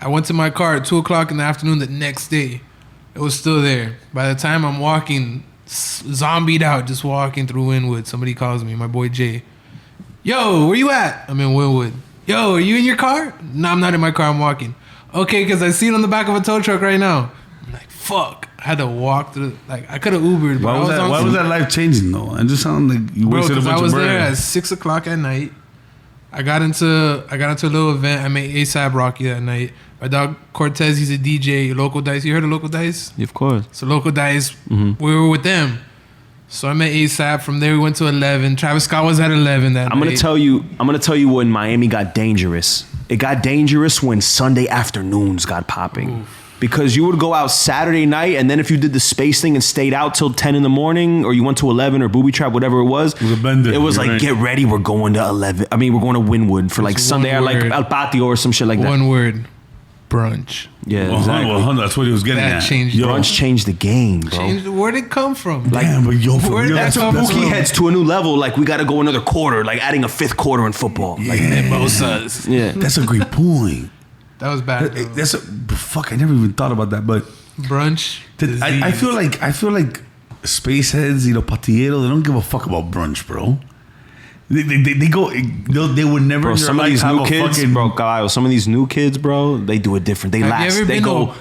I went to my car at 2 o'clock in the afternoon the next day. It was still there. By the time I'm walking, zombied out, just walking through Wynwood, somebody calls me, my boy Jay. Yo, where you at? I'm in Wynwood. Yo, are you in your car? No, I'm not in my car. I'm walking. Okay, because I see it on the back of a tow truck right now. I'm like, fuck. I had to walk through. Like, I could have Ubered, but Why I was was that? on Why some- was that life changing though? It just sounded like you Bro, wasted a because bunch I was of there bread. at 6 o'clock at night. I got into a little event. I met ASAP Rocky that night. My dog Cortez, he's a DJ. Local Dice. You heard of Local Dice? of course. So Local Dice, we were with them. So I met ASAP. From there, we went to 11. Travis Scott was at 11 that I'm night. gonna tell you when Miami got dangerous. It got dangerous when Sunday afternoons got popping. Because you would go out Saturday night, and then if you did the space thing and stayed out till 10 in the morning, or you went to 11 or Booby Trap, whatever it was was a bender, it was you're like, right. get ready, we're going to 11. I mean, we're going to Wynwood for like It's Sunday, or one like word. El Patio or some shit like that. One word. Brunch. Yeah, Well, exactly. that's what he was getting That at. changed Yo, Brunch changed the game, bro. Changed. Where'd it come from? Damn, but yo, for Where real, did that that's come that's from? Pookie what- heads to a new level. Like, we got to go another quarter, like adding a fifth quarter in football. Like, Mimosas. yeah. That's a great point. That was bad. though. Fuck. I never even thought about that. But Brunch. I feel like space heads, patillero, they don't give a fuck about brunch, bro. They go. They would never. Bro, some of these new kids, bro, Caballo, some of these new kids, bro, they do it different. They last. They go.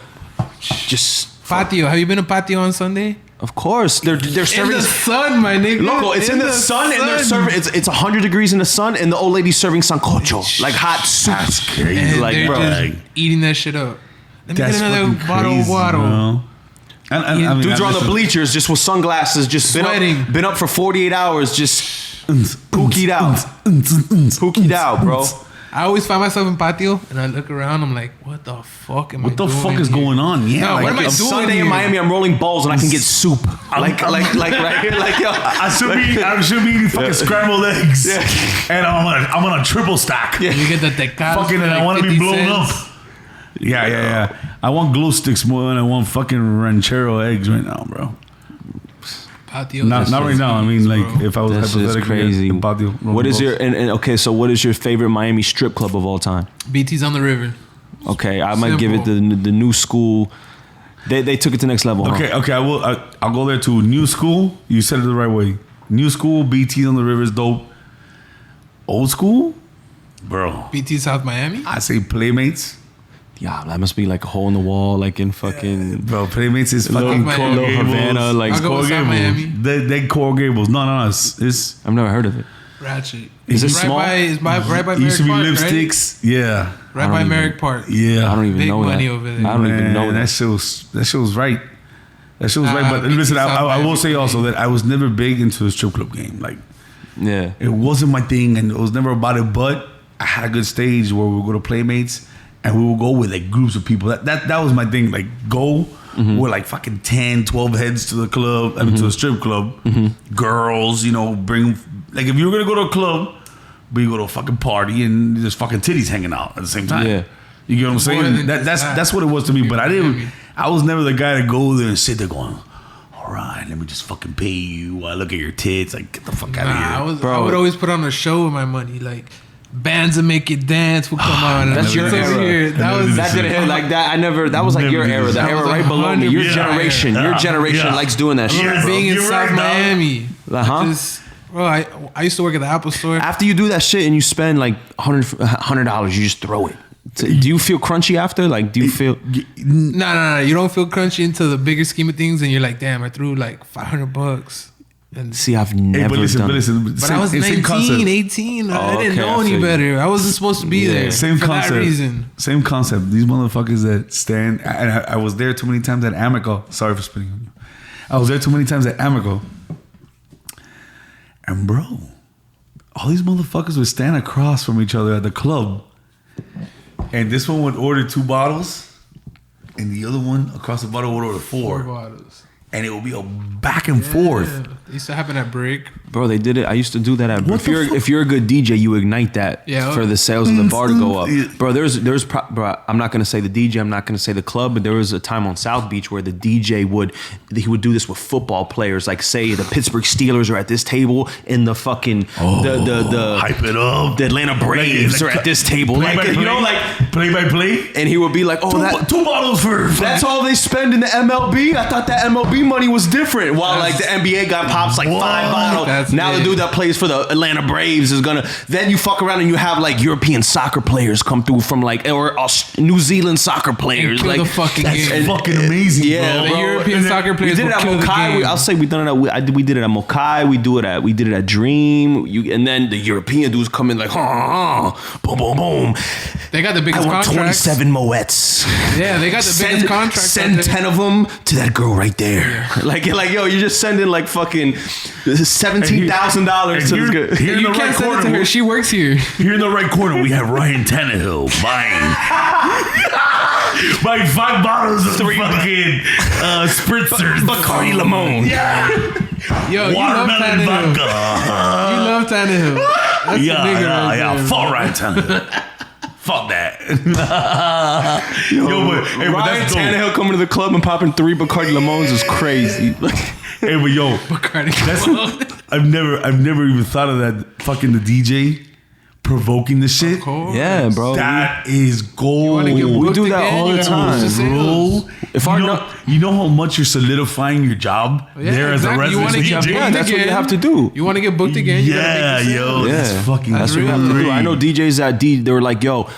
Just patio. Have you been to patio on Sunday? Of course, they're serving in the sun, my nigga. Loco, it's in the sun, and they're serving. It's 100 degrees in the sun, and the old lady's serving sancocho, like hot soup. That's crazy. And like, they're bro, just eating that shit up. Let me That's get another bottle of water. I mean, dudes are on the bleachers, just with sunglasses, just sweating. Been up for 48 hours, just pookied out, bro. I always find myself in patio, and I look around. I'm like, what the fuck am I doing? What the fuck is going on? Yeah, no, what am I doing Sunday here? in Miami, I'm rolling balls, and I can get soup. Like right here, like yo. I should be eating fucking scrambled eggs. Yeah. And I'm on a triple stack. You get the tecados. Fucking, and I want to be blown up. Yeah. I want glow sticks more than I want fucking ranchero eggs right now, bro. Patio. Not right now. I mean, like, bro. if I was That's just hypothetically crazy. in patio. What is your and okay? So what is your favorite Miami strip club of all time? BT's on the river. Okay, I might give it the new school. They took it to the next level. Okay, huh? okay. I'll go there too. New school. You said it the right way. New school. BT on the river is dope. Old school, bro. BT South Miami. I say Playmates. Yeah, that must be like a hole in the wall, like in fucking Bro, Playmates is Little fucking Miami. Coral Gables. Havana, like I'll go with South Miami. They Coral Gables. No. It's I've never heard of it. Ratchet. Is it right small? Right by it used to be Merrick Park, lipsticks. Yeah. Right by Merrick Park. Yeah. I don't even Big know money that. over there. I don't even know that shit was right. That shit was right. But BT listen, South I will Miami. say also that I was never big into the strip club game. Like, Yeah. it wasn't my thing, and it was never about it. But I had a good stage where we would go to Playmates, and we would go with like groups of people. That was my thing. Like, go with like fucking 10, 12 heads to the club, I mean, to the strip club. Girls, bring, like, if you were gonna go to a club, but you go to a fucking party and there's fucking titties hanging out at the same time. Yeah. You get what I'm saying? That's what it was to me. But I was never the guy to go there and sit there going, all right, let me just fucking pay you while I look at your tits. Like, get the fuck out of here. I would always put on a show with my money, like bands that make it dance will come on. That's your era. That didn't hit like that. That was like your era. The era right below me. Your generation. Your generation likes doing that shit. I being in South Miami. Bro, I used to work at the Apple Store. After you do that shit and you spend like $100, you just throw it. Do you feel crunchy after? Like, do you feel? No. You don't feel crunchy into the bigger scheme of things, and you're like, damn, I threw like $500. And See, I've never done it. But I was 19, 18. I didn't know any better. I wasn't supposed to be there. Same for concept. that reason. Same concept. These motherfuckers that stand. And I was there too many times at Amico. Sorry for spitting on you. I was there too many times at Amico. And bro, all these motherfuckers would stand across from each other at the club. And this one would order 2 bottles. And the other one across the bottle would order 4. 4 bottles. And it would be a back and forth. It used to happen at break. Bro, they did it. I used to do that. If you're a good DJ, you ignite that for the sales of the bar to go up. Bro, bro, I'm not gonna say the DJ. I'm not gonna say the club. But there was a time on South Beach where the DJ would do this with football players. Like, say the Pittsburgh Steelers are at this table, and the fucking the hype it up. The Atlanta Braves are at this table. Play by play. And he would be like, oh, 2 bottles for. That's all they spend in the MLB. I thought that MLB money was different. While like the NBA got pops like 5 bottles. Now the dude that plays for the Atlanta Braves is gonna. Then you fuck around and you have like European soccer players come through from like or New Zealand soccer players. Kill like the fucking that's game. fucking amazing. Yeah, The bro. European soccer players. We did it at Mokai. I'll say we done it at. We did it at Mokai. We did it at Dream. And then the European dudes come in like, boom, boom, boom. They got the biggest I want contracts. 27 Moets. Yeah, they got the biggest contracts. Send 10 of them to that girl right there. Like yo, you're just sending like fucking $17,000 to this girl. Here in You the can't right send it to corner. her. She works here. Here in the right corner, we have Ryan Tannehill buying 5 bottles of 3 fucking spritzers. Bacardi Limon. Yeah. Yo, you love Watermelon Tannehill. vodka. You love Tannehill. That's a nigga right there. Fuck Ryan Tannehill. Fuck that. but Ryan that's dope. Tannehill coming to the club and popping 3 Bacardi Limons is crazy. Hey, but yo, Bacardi that's, Limon. I've never even thought of that. Fucking the DJ provoking the shit. Yeah, bro. That is gold. We do that all the time, bro. If you know how much you're solidifying your job there as a resident You want to get DJ? booked that's again. what you have to do. You want to get booked again? You Yeah, gotta make the yo, sales. that's fucking. That's what you have to do. I know DJs that they were like, yo,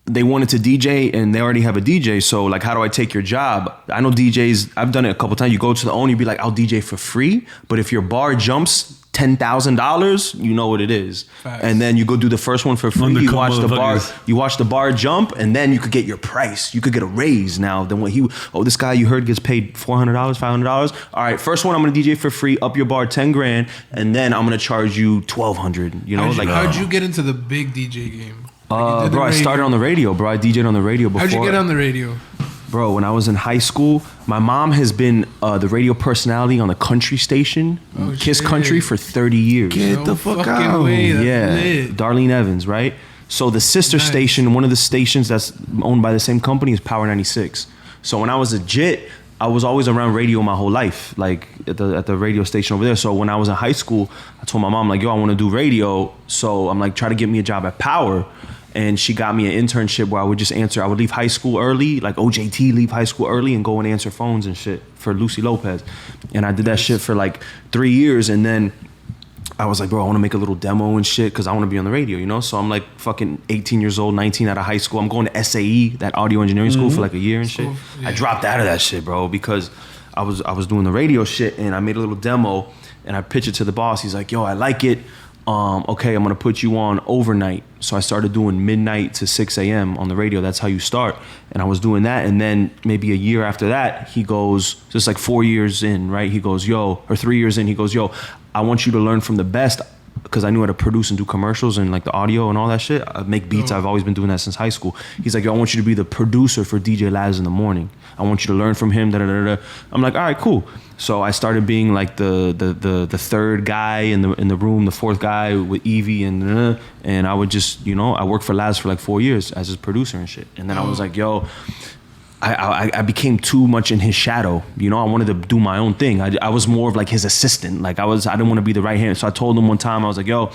they wanted to DJ and they already have a DJ. So like, how do I take your job? I know DJs. I've done it a couple times. You go to the owner, you be like, I'll DJ for free. But if your bar jumps $10,000, you know what it is. Facts. And then you go do the first one for free. Undercover You watch the bar. motherfuckers. You watch the bar jump, and then you could get your price. You could get a raise now. Then what this guy you heard gets paid $400, $500. All right, first one I'm gonna DJ for free, up your bar 10 grand, and then I'm gonna charge you 1,200. You know, How'd you get into the big DJ game? bro, I started on the radio, bro. I DJ'd on the radio before. How'd you get on the radio? Bro, when I was in high school, my mom has been the radio personality on the country station, Kiss shit. Country, for 30 years. Get the fuck fucking out. way. That's Yeah, lit. Darlene Evans, right? So the sister Nice. station, one of the stations that's owned by the same company, is Power 96. So when I was a JIT, I was always around radio my whole life, like at the radio station over there. So when I was in high school, I told my mom, like, yo, I want to do radio. So I'm like, try to get me a job at Power. And she got me an internship where I would just answer. I would leave high school early, like OJT, leave high school early and go and answer phones and shit for Lucy Lopez. And I did that shit for like 3 years. And then I was like, bro, I want to make a little demo and shit because I want to be on the radio, you know? So I'm like fucking 18 years old, 19 out of high school. I'm going to SAE, that audio engineering school, for like a year and shit. Yeah. I dropped out of that shit, bro, because I was doing the radio shit and I made a little demo and I pitched it to the boss. He's like, yo, I like it. Okay, I'm gonna put you on overnight. So I started doing midnight to 6 a.m. on the radio. That's how you start. And I was doing that. And then maybe a year after that, he goes, just like 4 years in, right? He goes, yo, or 3 years in, he goes, yo, I want you to learn from the best, because I knew how to produce and do commercials and like the audio and all that shit. I make beats. I've always been doing that since high school. He's like, yo, I want you to be the producer for DJ Laz in the morning. I want you to learn from him. Da, da, da, da. I'm like, all right, cool. So I started being like the third guy in the room, the fourth guy with Evie and I would just, you know, I worked for Laz for like 4 years as his producer and shit. And then I was like, yo, I became too much in his shadow. You know, I wanted to do my own thing. I was more of like his assistant. Like I didn't want to be the right hand. So I told him one time, I was like, yo,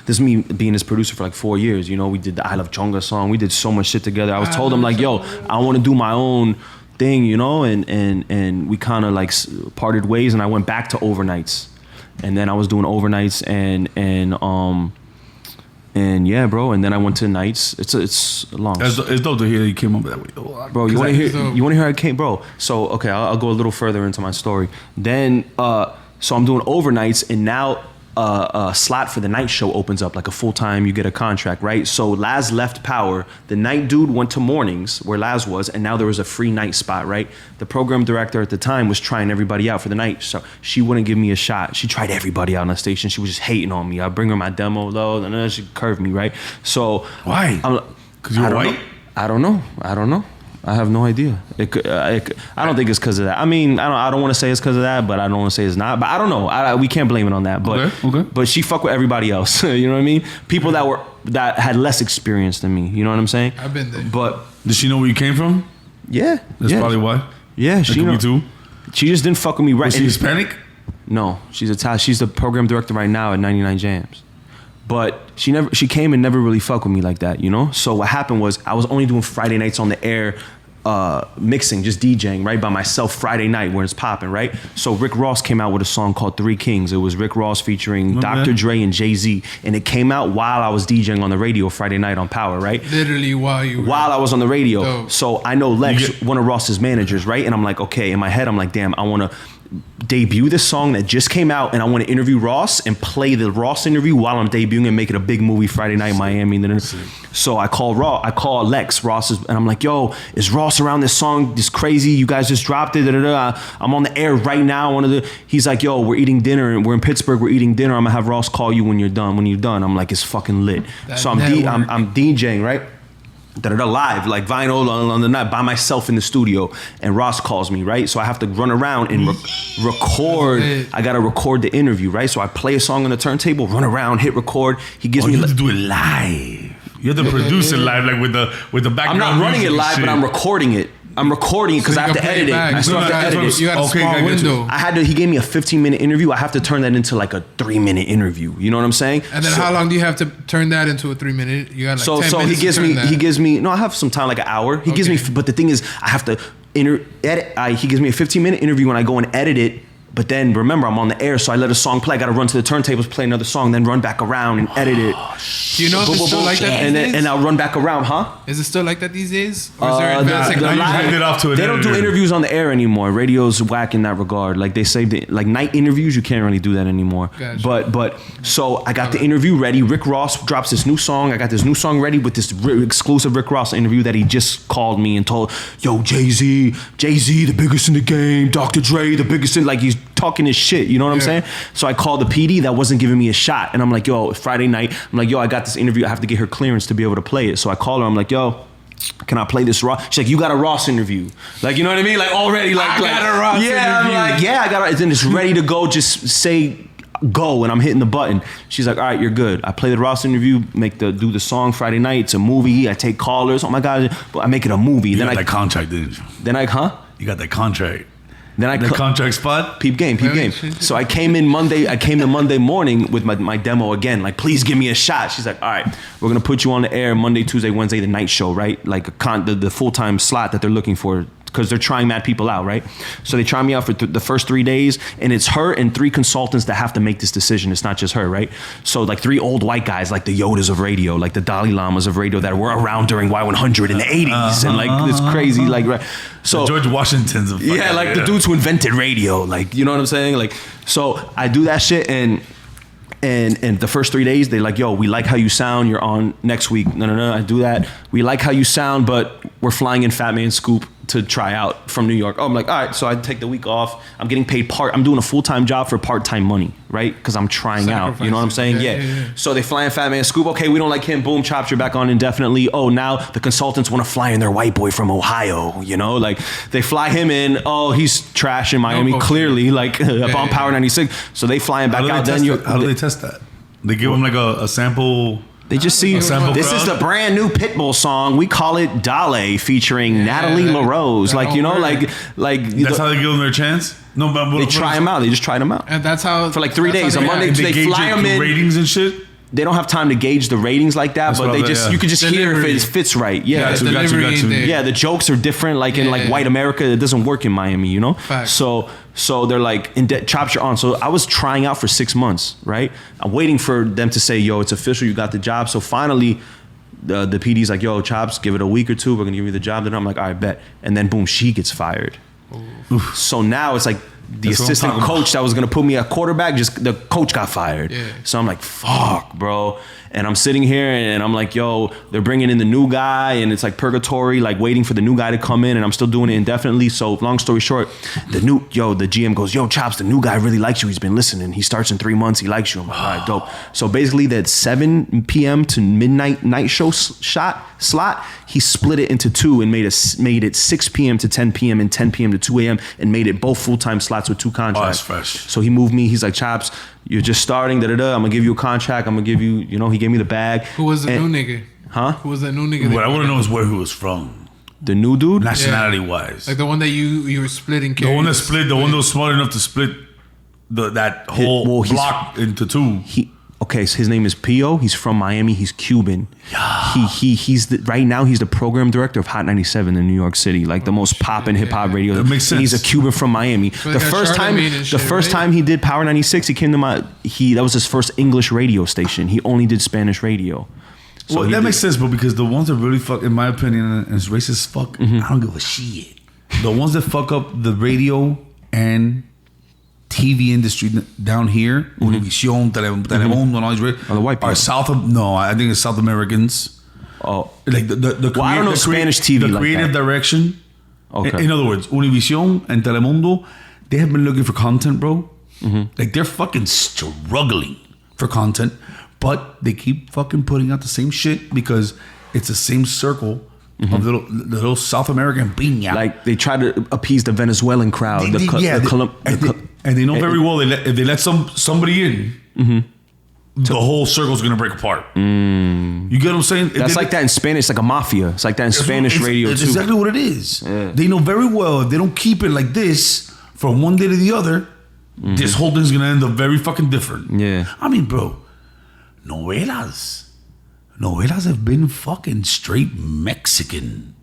this is me being his producer for like 4 years. You know, we did the I Love Chonga song. We did so much shit together. I was told him like, yo, I want to do my own thing, you know, and we kind of like parted ways, and I went back to overnights, and then I was doing overnights and yeah, bro, and then I went to nights. It's long. It's dope to hear you came up that way, bro. You want to hear how I came, bro? So okay, I'll go a little further into my story. Then so I'm doing overnights, and now a slot for the night show opens up, like a full-time, you get a contract, right? So Laz left Power. The night dude went to mornings where Laz was, and now there was a free night spot, right? The program director at the time was trying everybody out for the night, so she wouldn't give me a shot. She tried everybody out on the station. She was just hating on me. I bring her my demo though, and then she curved me, right? So why? Because you're white? I don't know. I have no idea. I don't think it's because of that. I mean, I don't want to say it's because of that, but I don't want to say it's not. But I don't know. We can't blame it on that. But okay. But she fucked with everybody else. You know what I mean? People that had less experience than me. You know what I'm saying? I've been there. But did she know where you came from? Yeah, That's probably why. Yeah, she me know. too. She just didn't fuck with me right. Was she Hispanic? No, she's Italian. She's the program director right now at 99 Jams. But she came and never really fucked with me like that, you know? So what happened was I was only doing Friday nights on the air, mixing, just DJing, right, by myself Friday night when it's popping, right? So Rick Ross came out with a song called Three Kings. It was Rick Ross featuring Dr. Dre and Jay-Z. And it came out while I was DJing on the radio Friday night on Power, right? Literally while I was on the radio. Dope. So I know Lex, one of Ross's managers, right? And I'm like, okay, in my head, I'm like, damn, I want to debut this song that just came out, and I want to interview Ross and play the Ross interview while I'm debuting and make it a big movie Friday night in Miami. And then, so I call Lex, and I'm like, yo, is Ross around this song? This crazy, you guys just dropped it. I'm on the air right now. He's like, yo, we're eating dinner, and we're in Pittsburgh, we're eating dinner. I'm gonna have Ross call you when you're done. I'm like, it's fucking lit. So I'm DJing, right? Live, like vinyl on the night by myself in the studio, and Ross calls me, right? So I have to run around and record. I gotta record the interview, right? So I play a song on the turntable, run around, hit record. He gives me. You have to do it live. You have to produce it live, like with the background. I'm not running it live, shit. but I'm recording it. I'm recording it because So I you have to can play edit it it. back. I still have to edit it. You got a Okay, small I get you. window. He gave me a 15-minute interview. I have to turn that into like a 3-minute interview. You know what I'm saying? And then how long do you have to turn that into a 3-minute? You got like 10 so minutes he to turn that. gives me no, I have some time, like an hour. He gives me, but the thing is, I have to edit. He gives me a 15-minute interview when I go and edit it. But then remember, I'm on the air, so I let a song play. I got to run to the turntables, play another song, then run back around and edit it. Do you know if it's still like that these days? And I'll run back around, huh? Is it still like that these days? Or is there advanced you technology? hand it off to an They don't do editor. interviews on the air anymore. Radio's whack in that regard. Like they say, like night interviews, you can't really do that anymore. Gotcha. But so I got the interview ready. Rick Ross drops this new song. I got this new song ready with this exclusive Rick Ross interview that he just called me and told, yo, Jay-Z, the biggest in the game. Dr. Dre, the biggest in, like he's talking his shit. You know what I'm saying? So I called the PD that wasn't giving me a shot. And I'm like, yo, Friday night, I'm like, yo, I got this interview. I have to get her clearance to be able to play it. So I call her. I'm like, yo, can I play this Ross? She's like, you got a Ross interview. Like, you know what I mean? Like already, like, I got a Ross interview. I'm like, yeah, I got it. Then it's ready to go. Just say go, and I'm hitting the button. She's like, all right, you're good. I play the Ross interview, do the song Friday night. It's a movie. I take callers. Oh my God, but I make it a movie. You got that contract, didn't you? You got that contract. Then I the contract spot. Peep game. So I came in Monday morning with my demo again. Like, please give me a shot. She's like, all right, we're gonna put you on the air Monday, Tuesday, Wednesday, the night show, right? Like the full-time slot that they're looking for, because they're trying mad people out, right? So they try me out for the first 3 days, and it's her and 3 consultants that have to make this decision. It's not just her, right? So like 3 old white guys, like the Yodas of radio, like the Dalai Lamas of radio that were around during Y100 in the 80s, and like this crazy, like, right? So the George Washington's of the dudes who invented radio, like, you know what I'm saying? Like, so I do that shit, and the first 3 days, they like, yo, we like how you sound. You're on next week. No. I do that. We like how you sound, but we're flying in Fat Man Scoop to try out from New York. Oh, I'm like, all right. So I take the week off. I'm getting paid I'm doing a full-time job for part-time money, right? Because I'm trying out. You know what I'm saying? Yeah. So they fly in Fat Man Scoop. Okay, we don't like him. Boom, Chopz, you're back on indefinitely. Oh, now the consultants want to fly in their white boy from Ohio. You know, like they fly him in. Oh, he's trash in Miami. Clearly, like on Power 96. So they fly him back out. How do they test that? They give them like a sample. They just see, this is the brand new Pitbull song. We call it Dale, featuring Natalie LaRose. Like, you know, like that's how they give them their chance. No, but they try them out. They just try them out. And that's how for like 3 days. On Monday, they fly them in. Ratings and shit. They don't have time to gauge the ratings like that, but they just you could just hear if it fits right. Yeah, got you. Yeah, the jokes are different. Like in like white America, it doesn't work in Miami, you know. Facts. So they're like, Chopz, you're on. So I was trying out for 6 months, right? I'm waiting for them to say, yo, it's official, you got the job. So finally, the PD's like, yo, Chopz, give it a week or 2, we're gonna give you the job. Then I'm like, all right, bet. And then boom, she gets fired. Oof. So now it's like the assistant coach that was gonna put me at quarterback, just the coach got fired. Yeah. So I'm like, fuck, bro. And I'm sitting here and I'm like, yo, they're bringing in the new guy, and it's like purgatory, like waiting for the new guy to come in, and I'm still doing it indefinitely. So long story short, the GM goes, yo, Chopz, the new guy really likes you. He's been listening. He starts in 3 months. He likes you. I'm like, all right, dope. So basically that 7 p.m. to midnight night show slot, he split it into 2 and made it 6 p.m. to 10 p.m. and 10 p.m. to 2 a.m. and made it both full-time slots with 2 contracts. Oh, that's fresh. So he moved me. He's like, Chopz, you're just starting, I'm gonna give you a contract. I'm gonna give you, he gave me the bag. Who was the new nigga? Huh? Who was that new nigga? What I want to know is where he was from. The new dude? Nationality-wise. Like the one that you were splitting. The one that split, the one that was smart enough to split that whole block into 2. Okay, so his name is Pio. He's from Miami. He's Cuban. Yeah. He's right now he's the program director of Hot 97 in New York City, like the most poppin' hip hop radio. That makes sense. And he's a Cuban from Miami. So the first time he did Power 96, he came to that was his first English radio station. He only did Spanish radio. So that makes sense, bro, because the ones that really fuck, in my opinion, and it's racist as fuck, I don't give a shit. The ones that fuck up the radio and TV industry down here, Univision, Telemundo, and all these the white people. I think it's South Americans. Oh, like the I don't know Spanish TV. The creative direction. Okay. In other words, Univision and Telemundo, they have been looking for content, bro. Like they're fucking struggling for content, but they keep fucking putting out the same shit because it's the same circle of the little South American piña. Like they try to appease the Venezuelan crowd. And they know very well if they let somebody in, the whole circle's gonna break apart. You get what I'm saying? That's like that in Spanish. It's like a mafia. It's like that in Spanish radio it's too. exactly what it is. Yeah. They know very well if they don't keep it like this from one day to the other, this whole thing's gonna end up very fucking different. Yeah. I mean, bro, novelas have been fucking straight Mexican.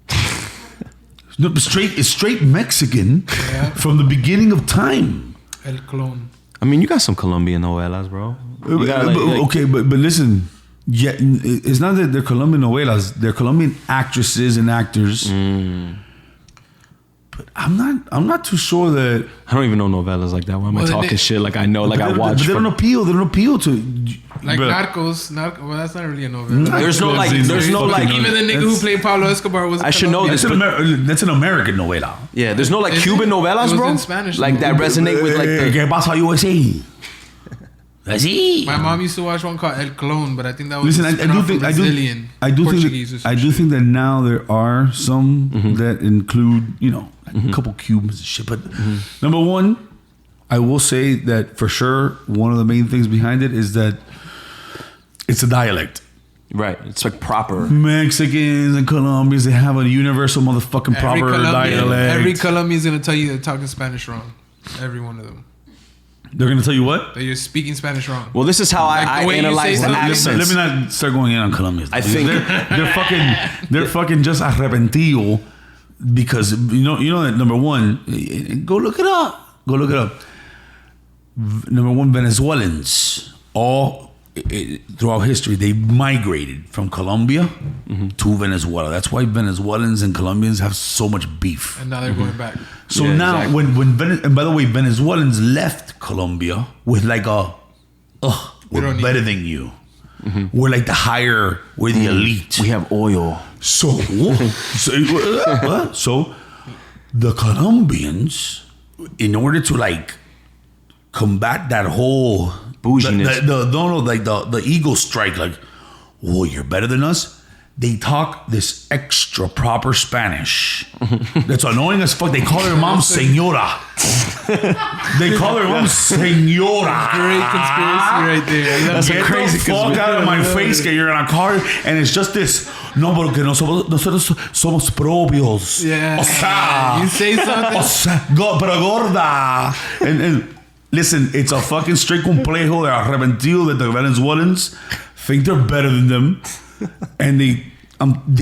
No, it's straight Mexican from the beginning of time. El Clone. I mean, you got some Colombian novelas, bro. You got, Okay, but listen, yeah, it's not that they're Colombian novelas; they're Colombian actresses and actors. But I'm not too sure that I don't even know novelas like that. Why am I talking shit? Like I know, like I watch. But they don't appeal. They don't appeal to like bro. Narcos. Well, that's not really a novela. There's no like. There's no like. Even the nigga who played Pablo Escobar was. I should know this. That's an American novela. Yeah, there's no like Cuban novelas, it was bro. in Spanish, like that resonate with like the. ¿Qué pasa USA? Así. My mom used to watch one called El Clone, but I think that was Listen, I do think that now there are some that include, a couple Cubans and shit. But number one, I will say that for sure, one of the main things behind it is that it's a dialect. Right, it's like proper. Mexicans and Colombians, they have a universal motherfucking proper dialect. Every Colombian is gonna tell you they're talking Spanish wrong. Every one of them. They're gonna tell you what? That you're speaking Spanish wrong. Well, this is how I analyze the accents. Let me not start going in on Colombians. I think they're fucking just arrepentido because you know that number one, go look it up. Number one, Venezuelans all throughout history they migrated from Colombia to Venezuela. That's why Venezuelans and Colombians have so much beef. And now they're going back. So now, exactly. and by the way, Venezuelans left Colombia with like we're better than you. We're like we're the elite. we have oil. So the Colombians, in order to like combat that whole bouginess, the ego strike, like, whoa, you're better than us. They talk this extra proper Spanish. That's annoying as fuck. They call their mom señora. They call her mom señora. Great conspiracy right there. That's a crazy conspiracy. Get the fuck out of my face, que you're in a car and it's just this. No, porque nosotros somos propios. Yeah. O sea, you say something. O sea, pero gorda. And listen, it's a fucking straight complejo. They're arrepentido that the Venezuelans think they're better than them. And they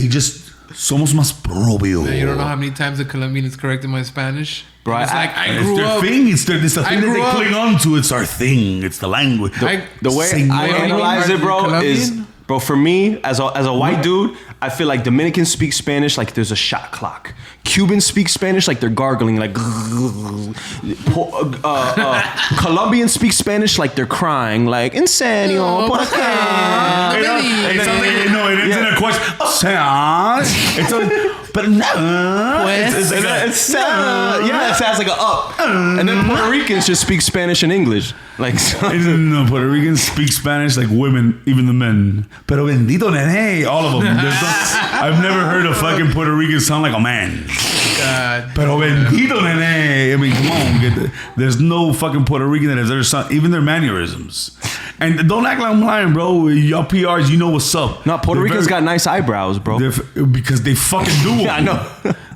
just somos más propios. You don't know how many times a Colombian is correcting my Spanish. Bro, it's like I grew their up. Thing. It's the thing that they cling on to. It's our thing. It's the language. The way I analyze it, bro, is bro for me as a white dude, I feel like Dominicans speak Spanish like there's a shot clock. Cubans speak Spanish like they're gargling, like. Colombians speak Spanish like they're crying, like "Incendio por acá." It ends in a question. But no. It sounds like an up. And then Puerto Ricans just speak Spanish and English. Like no, Puerto Ricans speak Spanish like women, even the men. Pero bendito nene, all of them. I've never heard a fucking Puerto Rican sound like a man. God. Pero bendito nene. I mean, come on. There's no fucking Puerto Rican that has ever sound, even their mannerisms. And don't act like I'm lying, bro. Y'all PRs, you know what's up. No, Puerto Ricans got nice eyebrows, bro. Because they fucking do. Yeah, I know.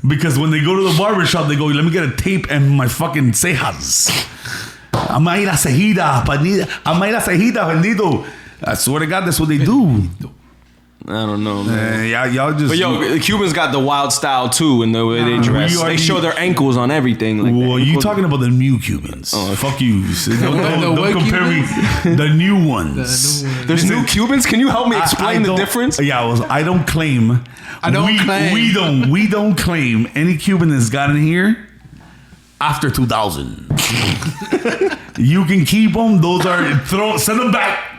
Because when they go to the barbershop, they go, let me get a tape and my fucking cejas. I'm a ir a cejita, bendito. I swear to God, that's what they do. I don't know, man. Y'all just. But the Cubans got the wild style too in the way they dress. They show their ankles on everything. Like well, you talking about the new Cubans? Oh, fuck you! Don't compare Cubans? Me. The new ones. There's new Cubans. Can you help me explain the difference? Yeah, I don't claim. We don't claim any Cuban that's gotten here after 2000. You can keep them. Those are send them back.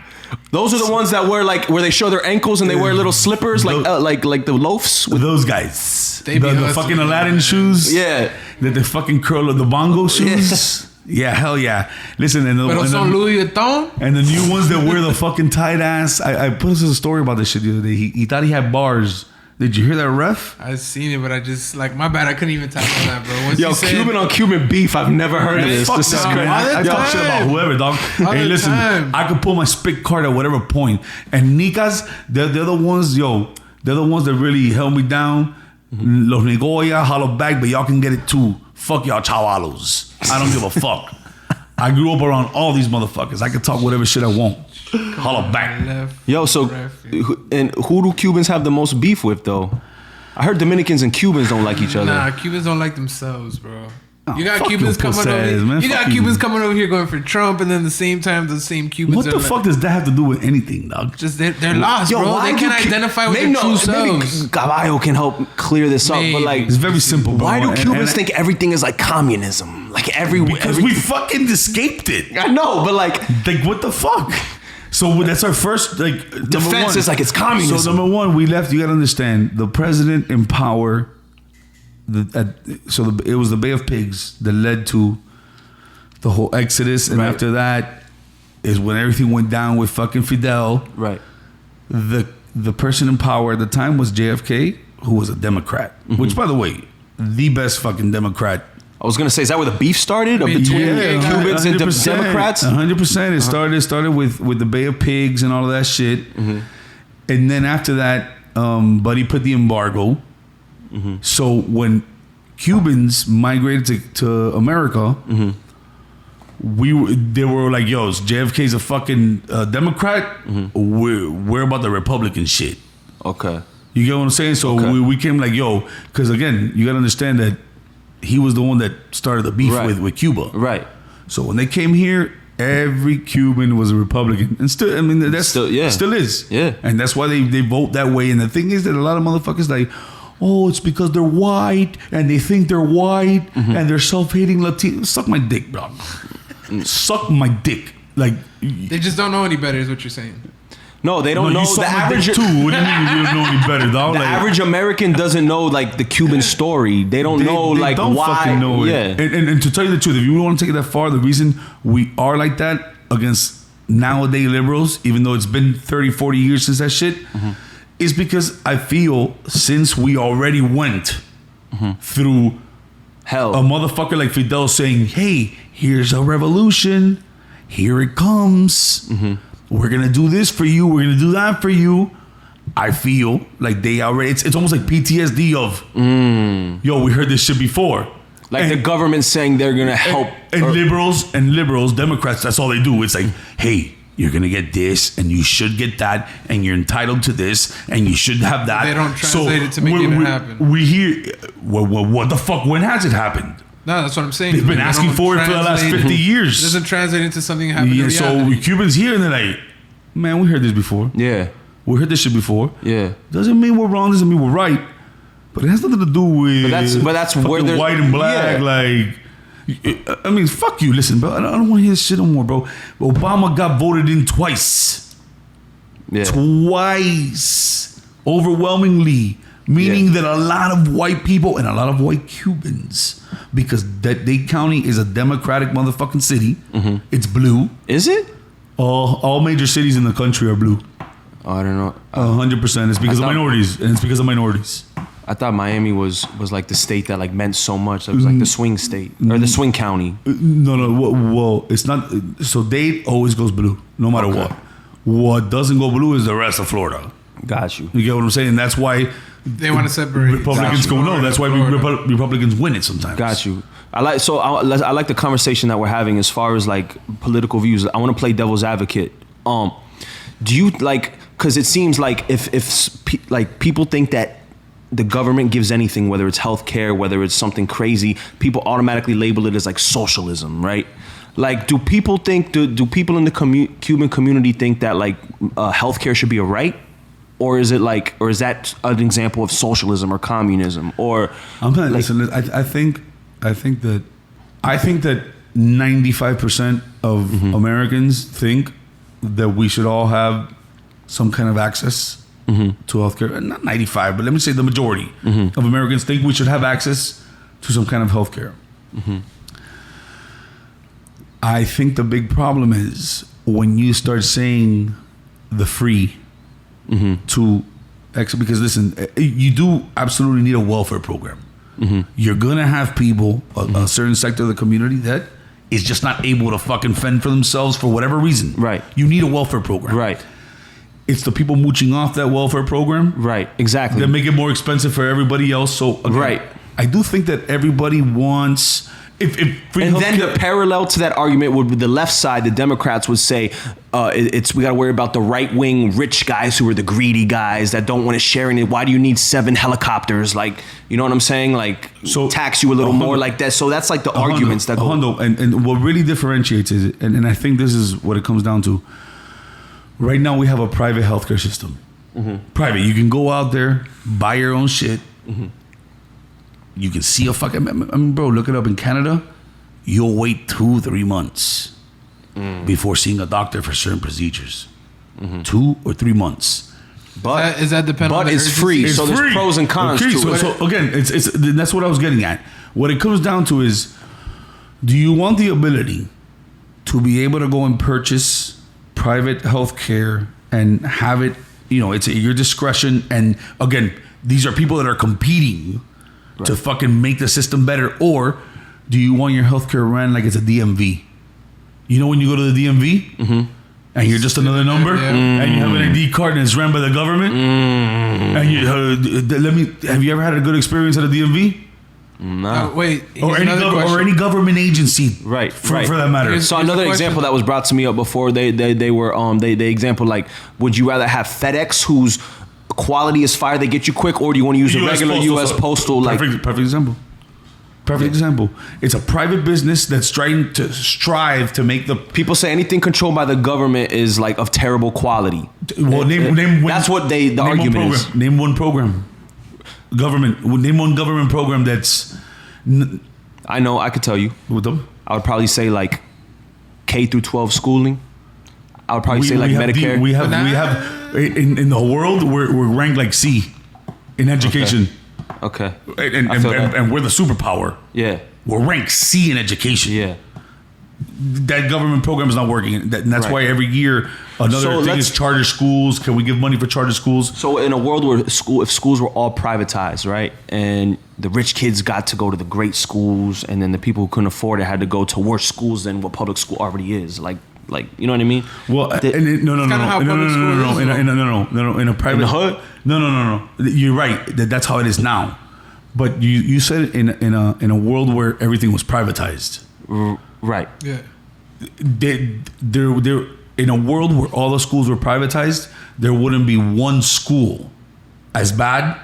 Those are the ones that wear like where they show their ankles and they wear little slippers like the loafs. With those guys, the fucking Aladdin shoes. Yeah, the fucking curl of the bongo shoes. Yeah, hell yeah. Listen, and the Louis Vuitton and the new ones that wear the fucking tight ass. I put us a story about this shit the other day. He thought he had bars Did you hear that, ref? I seen it, but I just like my bad. I couldn't even tap on that, bro. Once Yo, you said, Cuban on Cuban beef. I've never heard of this. Fuck This is that, crazy. man. I talk shit about whoever, dog. Hey, listen, I could pull my spit card at whatever point. And Nicas, they're the ones, they're the ones that really held me down. Los Negoya, hollow back, but y'all can get it too. Fuck y'all chavalos. I don't give a fuck. I grew up around all these motherfuckers. I can talk whatever shit I want. Hollow back. Yo, so and who do Cubans have the most beef with though? I heard Dominicans and Cubans don't like each other. Nah, Cubans don't like themselves, bro. Oh, You got fuck Cubans your coming pussy over. ass, man. You got Fuck Cubans you. coming over here going for Trump, and then the same time the same Cubans. What the are fuck like, does that have to do with anything, dog? Just they're lost, bro. why They do can't identify with maybe their true maybe selves. Caballo can help clear this up, but Maybe. like, It's very simple, bro. why do And- Cubans and- think everything is like communism? Like Because we fucking escaped it. I know, but like What the fuck? So that's our first defense is like it's communism. So number one, we left. You gotta understand the president in power. It was the Bay of Pigs that led to the whole exodus, and Right. after that is when everything went down with fucking Fidel. right. The person in power at the time was JFK, who was a Democrat. Which, by the way, the best fucking Democrat. I was gonna say, is that where the beef started between yeah, Cubans and 100%, Democrats? 100%. It started with the Bay of Pigs and all of that shit, and then after that, Buddy put the embargo. So when Cubans migrated to America, they were like, "Yo, JFK's a fucking Democrat. We're about the Republican shit." Okay. You get what I'm saying? So Okay. we came like, yo, because again, you got to understand that he was the one that started the beef Right. with Cuba. Right. So when they came here, every Cuban was a Republican, and still, I mean, that's Still, yeah. still is, Yeah. and that's why they vote that way. And the thing is that a lot of motherfuckers like, oh, it's because they're white and they think they're white and they're self-hating Latino. Suck my dick, bro. Suck my dick. Like, They just don't know any better, is what you're saying. No, they don't no, know you suck the my average. dick too. What do you mean you don't know any better, dog? The Like, average American doesn't know like the Cuban story. They don't know they like don't why. fucking know it. Yeah. And to tell you the truth, if you want to take it that far, the reason we are like that against nowadays liberals, even though it's been 30, 40 years since that shit, is because I feel since we already went through Hell. a motherfucker like Fidel saying, hey, here's a revolution. Here it comes. We're going to do this for you. We're going to do that for you. I feel like they already, it's almost like PTSD of, yo, we heard this shit before. like And- the government saying they're gonna help. and or- liberals, Democrats, that's all they do. It's like, hey, you're gonna get this, and you should get that, and you're entitled to this, and you should have that. They don't translate it to make it happen. We hear, what the fuck? When has it happened? No, that's what I'm saying. They've been They asking don't for it for the last translate- 50 It years. doesn't translate into something happening. Yeah, in so reality. Cubans here, and they're like, man, we heard this before. yeah. We heard this shit before. Yeah. Doesn't mean we're wrong. Doesn't mean we're right. But it has nothing to do with. But that's where fucking there's- white and black. yeah. Like, I mean, fuck you. Listen, bro. I don't want to hear this shit no more, bro. Obama got voted in twice. Yeah. Twice, overwhelmingly, meaning Yeah. that a lot of white people and a lot of white Cubans, because that Dade County is a Democratic motherfucking city. It's blue. Is it? All major cities in the country are blue. Oh, I don't know. 100%. It's because of thought- minorities, and it's because of minorities. I thought Miami was like the state that like meant so much. It was like the swing state or the swing county. No. Well, it's not. So Dade always goes blue, no matter Okay. what. What doesn't go blue is the rest of Florida. Got you. You get what I'm saying? That's why They want to separate. Republicans go no. Florida, That's why Florida. Republicans win it sometimes. Got you. I like the conversation that we're having as far as like political views. I want to play devil's advocate. Do you like? Because it seems like if like people think that the government gives anything, whether it's healthcare, whether it's something crazy, people automatically label it as like socialism, right? Like, do people think? Do people in the Cuban community think that like healthcare should be a right? Or is it like, or is that an example of socialism or communism? Or I'm not. like, Listen, I think that 95% of Americans think that we should all have some kind of access to healthcare. Not 95, but let me say the majority of Americans think we should have access to some kind of healthcare. I think the big problem is when you start saying the free to because listen, you do absolutely need a welfare program. You're gonna have people, a certain sector of the community that is just not able to fucking fend for themselves for whatever reason. Right. You need a welfare program. Right. It's the people mooching off that welfare program. Right. Exactly. That make it more expensive for everybody else. So again, right. I do think that everybody wants. If free and then healthcare- the parallel to that argument would be the left side. The Democrats would say, we got to worry about the right wing rich guys who are the greedy guys that don't want to share any. Why do you need 7 helicopters? Like, you know what I'm saying? Like, So, tax you a little more like that. So that's like the arguments that go. And what really differentiates is, and I think this is what it comes down to. Right now, we have a private healthcare system. Private. You can go out there, buy your own shit. You can see a fucking. I mean, bro, look it up in Canada. You'll wait 2-3 months before seeing a doctor for certain procedures. 2 or 3 months. But is that dependent on but the it's urgency? free. It's So free. there's pros and cons Okay, to it. so again, it's that's what I was getting at. What it comes down to is, do you want the ability to be able to go and purchase private health care and have it? You know, it's at your discretion. And again, these are people that are competing to fucking make the system better. Or do you want your healthcare ran like it's a DMV? You know, when you go to the DMV and you're just another number and you have an ID card and it's ran by the government. And you have you ever had a good experience at a DMV? No. Wait, Or here's another question. any government agency, Right, For right. that matter. Here's- So the another question. example that was brought to me up before they example, like, would you rather have FedEx whose quality is fire, they get you quick, or do you want to use a regular US postal like perfect example. Perfect example. It's a private business that's trying to strive to make the people say anything controlled by the government is like of terrible quality. well name That's what the name argument one is. program. Name one program. Name one government program that's I know, I could tell you. with them. I would probably say like K through 12 schooling. I would probably say like have Medicare. we have in the world we're ranked like C in education. Okay. And, I feel that. and we're the superpower. Yeah. We're ranked C in education. Yeah. That government program is not working. And that's Right. why every year another So thing is charter schools. Can we give money for charter schools? So in a world where if schools were all privatized, right, and the rich kids got to go to the great schools, and then the people who couldn't afford it had to go to worse schools than what public school already is, like you know what I mean? Well, The- no. kinda how public school is, In a private In the hood? No. You're right. That's how it is now. But you said in a world where everything was privatized. Right. Yeah. There in a world where all the schools were privatized, there wouldn't be one school as bad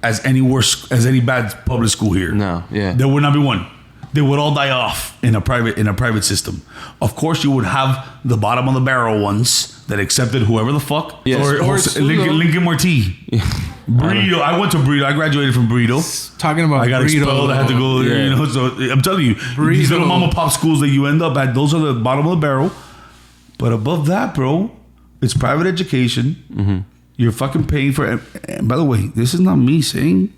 as any bad public school here. No, yeah. There would not be one. They would all die off in a private system. Of course, you would have the bottom of the barrel ones that accepted whoever the fuck. Yes. Or Lincoln Marti. Burrito. I went to Burrito. I graduated from Burrito. Talking about I got burrito. expelled. I had to go. Yeah. You know, so I'm telling you, these little mom and pop schools that you end up at, those are the bottom of the barrel. But above that, bro, it's private education. You're fucking paying for it. And by the way, this is not me saying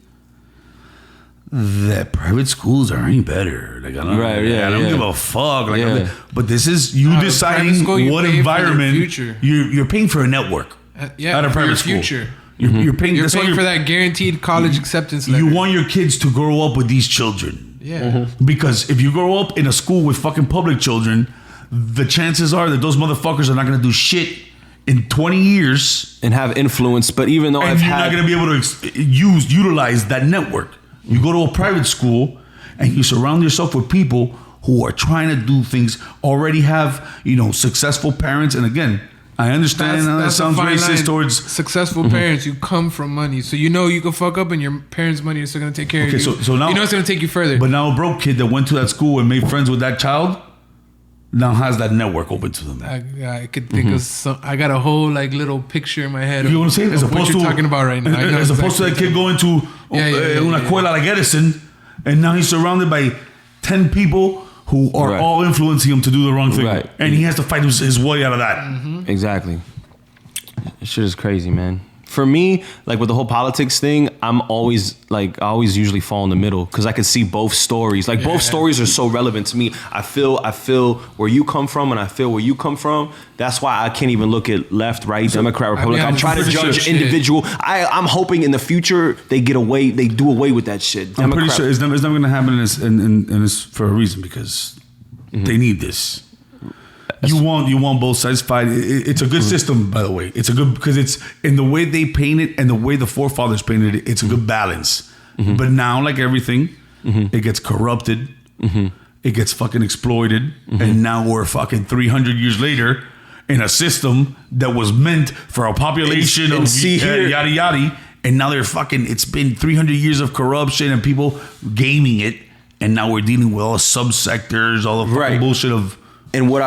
that private schools are any better. Like I don't give a fuck. Like, Yeah. but this is you Private deciding school, you what pay for your environment future. you're paying for a network. Yeah, at a for private your school. future. You're paying. You're that's why paying for that guaranteed college acceptance letter. You want your kids to grow up with these children. Yeah. Because if you grow up in a school with fucking public children, the chances are that those motherfuckers are not going to do shit in 20 years. And have influence, but even though And I've you're not had going to be able to utilize that network. You go to a private school and you surround yourself with people who are trying to do things, already have, successful parents. And again, I understand that a sounds fine racist line. towards... Successful parents. You come from money, so you know you can fuck up, and your parents' money is still gonna take care of you. So now, you know it's gonna take you further. But now a broke kid that went to that school and made friends with that child now has that network open to them. I could think of some. I got a whole little picture in my head. You know what I'm saying? As of what opposed you're to talking about right now. I know as opposed to exactly that kid going to una escuela like Edison, and now he's surrounded by 10 people who are Right. all influencing him to do the wrong thing, Right. and he has to fight his way out of that. exactly. This shit is crazy, man. For me, like with the whole politics thing, I always usually fall in the middle because I can see both stories. Like both stories are so relevant to me. I feel where you come from, and I feel where you come from. That's why I can't even look at left, right, Democrat, Republican. I try to judge individual. I'm hoping in the future they do away with that shit. I'm pretty sure it's never going to happen in this for a reason because they need this. You want both sides fight. It's a good system, by the way. It's a good because it's in the way they paint it and the way the forefathers painted it. It's a good balance. But now, like everything, it gets corrupted. It gets fucking exploited, and now we're fucking 300 years later in a system that was meant for a population of yada yada. And now they're fucking. It's been 300 years of corruption and people gaming it, and now we're dealing with all subsectors, all the fucking bullshit of. And what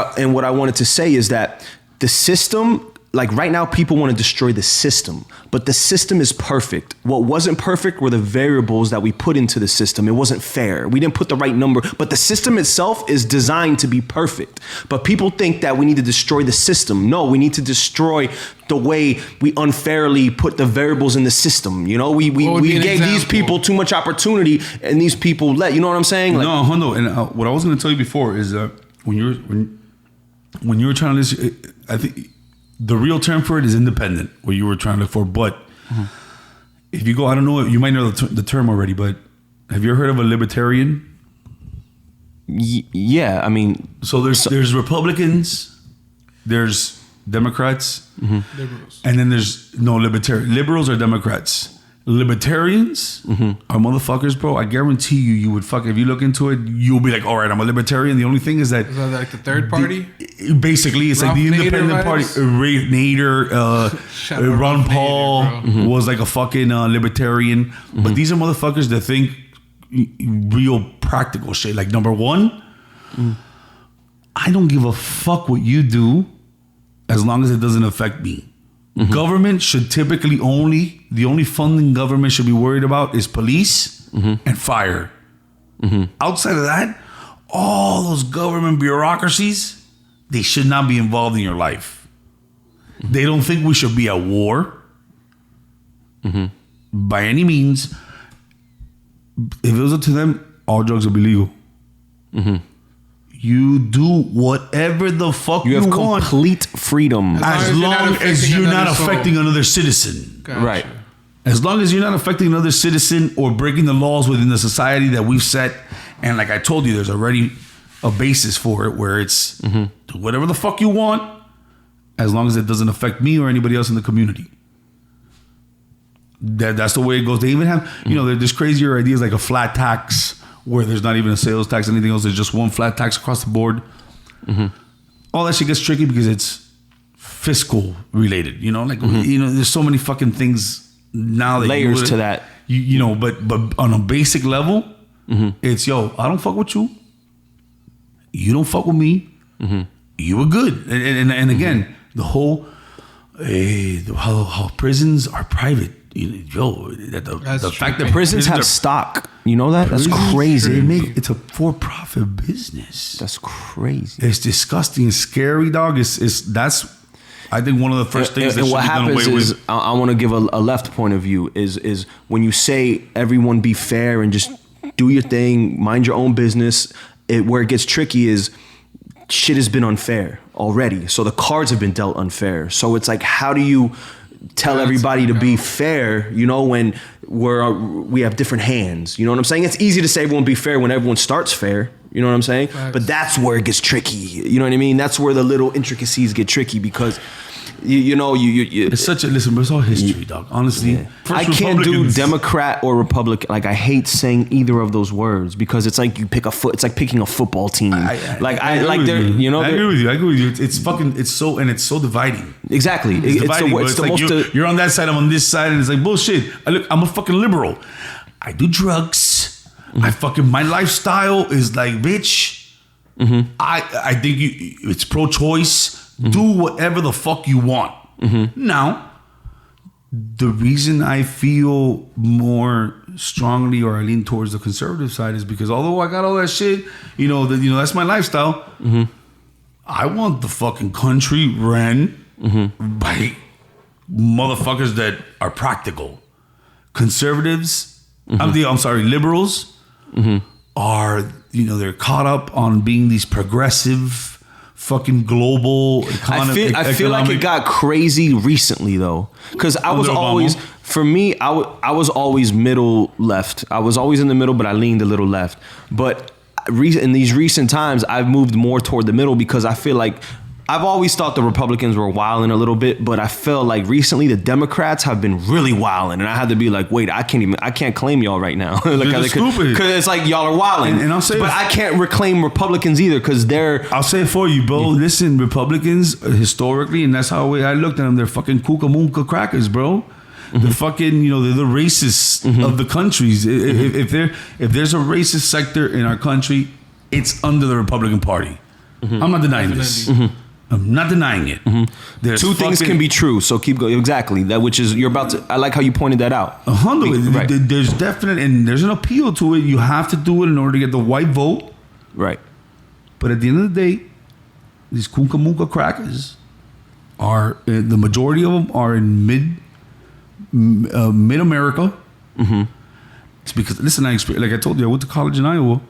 I wanted to say is that the system, like right now, people want to destroy the system, but the system is perfect. What wasn't perfect were the variables that we put into the system. It wasn't fair. We didn't put the right number, but the system itself is designed to be perfect. But people think that we need to destroy the system. No, we need to destroy the way we unfairly put the variables in the system. You know, we gave these people too much opportunity, and these people you know what I'm saying? Like, no, Hondo. And what I was going to tell you before is when you were trying to listen, I think the real term for it is independent, what you were trying to look for. But if you go, I don't know, you might know the term already, but have you ever heard of a libertarian? Yeah, I mean. So there's Republicans, there's Democrats, liberals. And then there's libertarian. Liberals are Democrats. Libertarians are motherfuckers, bro. I guarantee you would fuck if you look into it. You'll be like, all right, I'm a libertarian. The only thing is that like the third party. Basically, it's Ralph like the independent party. Ray Nader, Ron Paul was like a fucking libertarian. But these are motherfuckers that think real practical shit. Like number one, I don't give a fuck what you do as long as it doesn't affect me. Government should typically the only funding government should be worried about is police and fire. Outside of that, all those government bureaucracies, they should not be involved in your life. They don't think we should be at war by any means. If it was up to them, all drugs would be legal. You do whatever the fuck you want. You have complete freedom. As long as you're not affecting another citizen. Gotcha. Right. As long as you're not affecting another citizen or breaking the laws within the society that we've set. And like I told you, there's already a basis for it where it's do whatever the fuck you want as long as it doesn't affect me or anybody else in the community. That's the way it goes. They even have, there's crazier ideas like a flat tax where there's not even a sales tax, anything else. There's just one flat tax across the board. All that shit gets tricky because it's fiscal related. There's so many fucking things now. That layers to that. But on a basic level, it's, I don't fuck with you. You don't fuck with me. You were good. And again, the whole, how prisons are private. The fact that prisons have stock, you know that? That's crazy. It's a for-profit business. That's crazy. It's disgusting. It's scary, dog. That's I think one of the first things that should be done away with. I want to give a left point of view is when you say everyone be fair and just do your thing, mind your own business. Where it gets tricky is shit has been unfair already. So the cards have been dealt unfair. So it's like, how do you tell everybody to be fair, when we have different hands? You know what I'm saying? It's easy to say everyone be fair when everyone starts fair. You know what I'm saying? Facts. But that's where it gets tricky. You know what I mean? That's where the little intricacies get tricky because it's such a listen, but it's all history, dog. Honestly, yeah. I can't do Democrat or Republican. Like I hate saying either of those words because it's like it's like picking a football team. I agree with you. It's so dividing. Exactly. It's dividing. You're on that side, I'm on this side, and it's like bullshit. I'm a fucking liberal. I do drugs. My lifestyle is like, bitch. I think it's pro-choice. Do whatever the fuck you want. Now, the reason I feel more strongly or I lean towards the conservative side is because although I got all that shit, that's my lifestyle. I want the fucking country ran by motherfuckers that are practical. Conservatives, liberals are, they're caught up on being these progressive, fucking global economy. I feel like it got crazy recently though, because I was always, for me, I was always middle left. I was always in the middle, but I leaned a little left. But in these recent times, I've moved more toward the middle because I feel like I've always thought the Republicans were wilding a little bit, but I felt like recently the Democrats have been really wilding, and I had to be like, wait, I can't claim y'all right now. Like, stupid. Because it's like y'all are wilding, and I'll say, but I can't reclaim Republicans either because they're. I'll say it for you, bro. Listen, Republicans historically, and that's how I looked at them. They're fucking kookamoonka crackers, bro. The fucking, they're the racists of the countries. If there's a racist sector in our country, it's under the Republican Party. I'm not denying this. I'm not denying it. There's two things can be true, so keep going. Exactly that, which is you're about to. I like how you pointed that out. 100. Right. There's definite, and there's an appeal to it. You have to do it in order to get the white vote. Right. But at the end of the day, these kookamoonka crackers are the majority of them are in mid America. It's because listen, like I told you, I went to college in Iowa.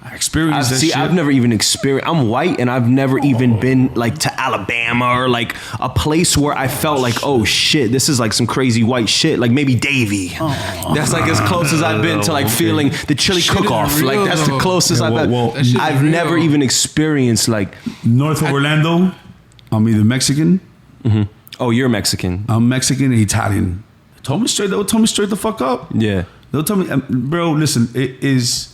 I experienced that shit. I've never even experienced. I'm white, and I've never even been like to Alabama or like a place where I felt like, oh shit, this is like some crazy white shit. Like maybe Davie. That's like as close as I've been to like feeling the chili cook-off. Like that's the closest I've been. I've never even experienced like north of Orlando. I'm either Mexican. Oh, you're Mexican. I'm Mexican and Italian. Told me straight. They'll tell me straight the fuck up. Yeah. They'll tell me, bro. Listen, it is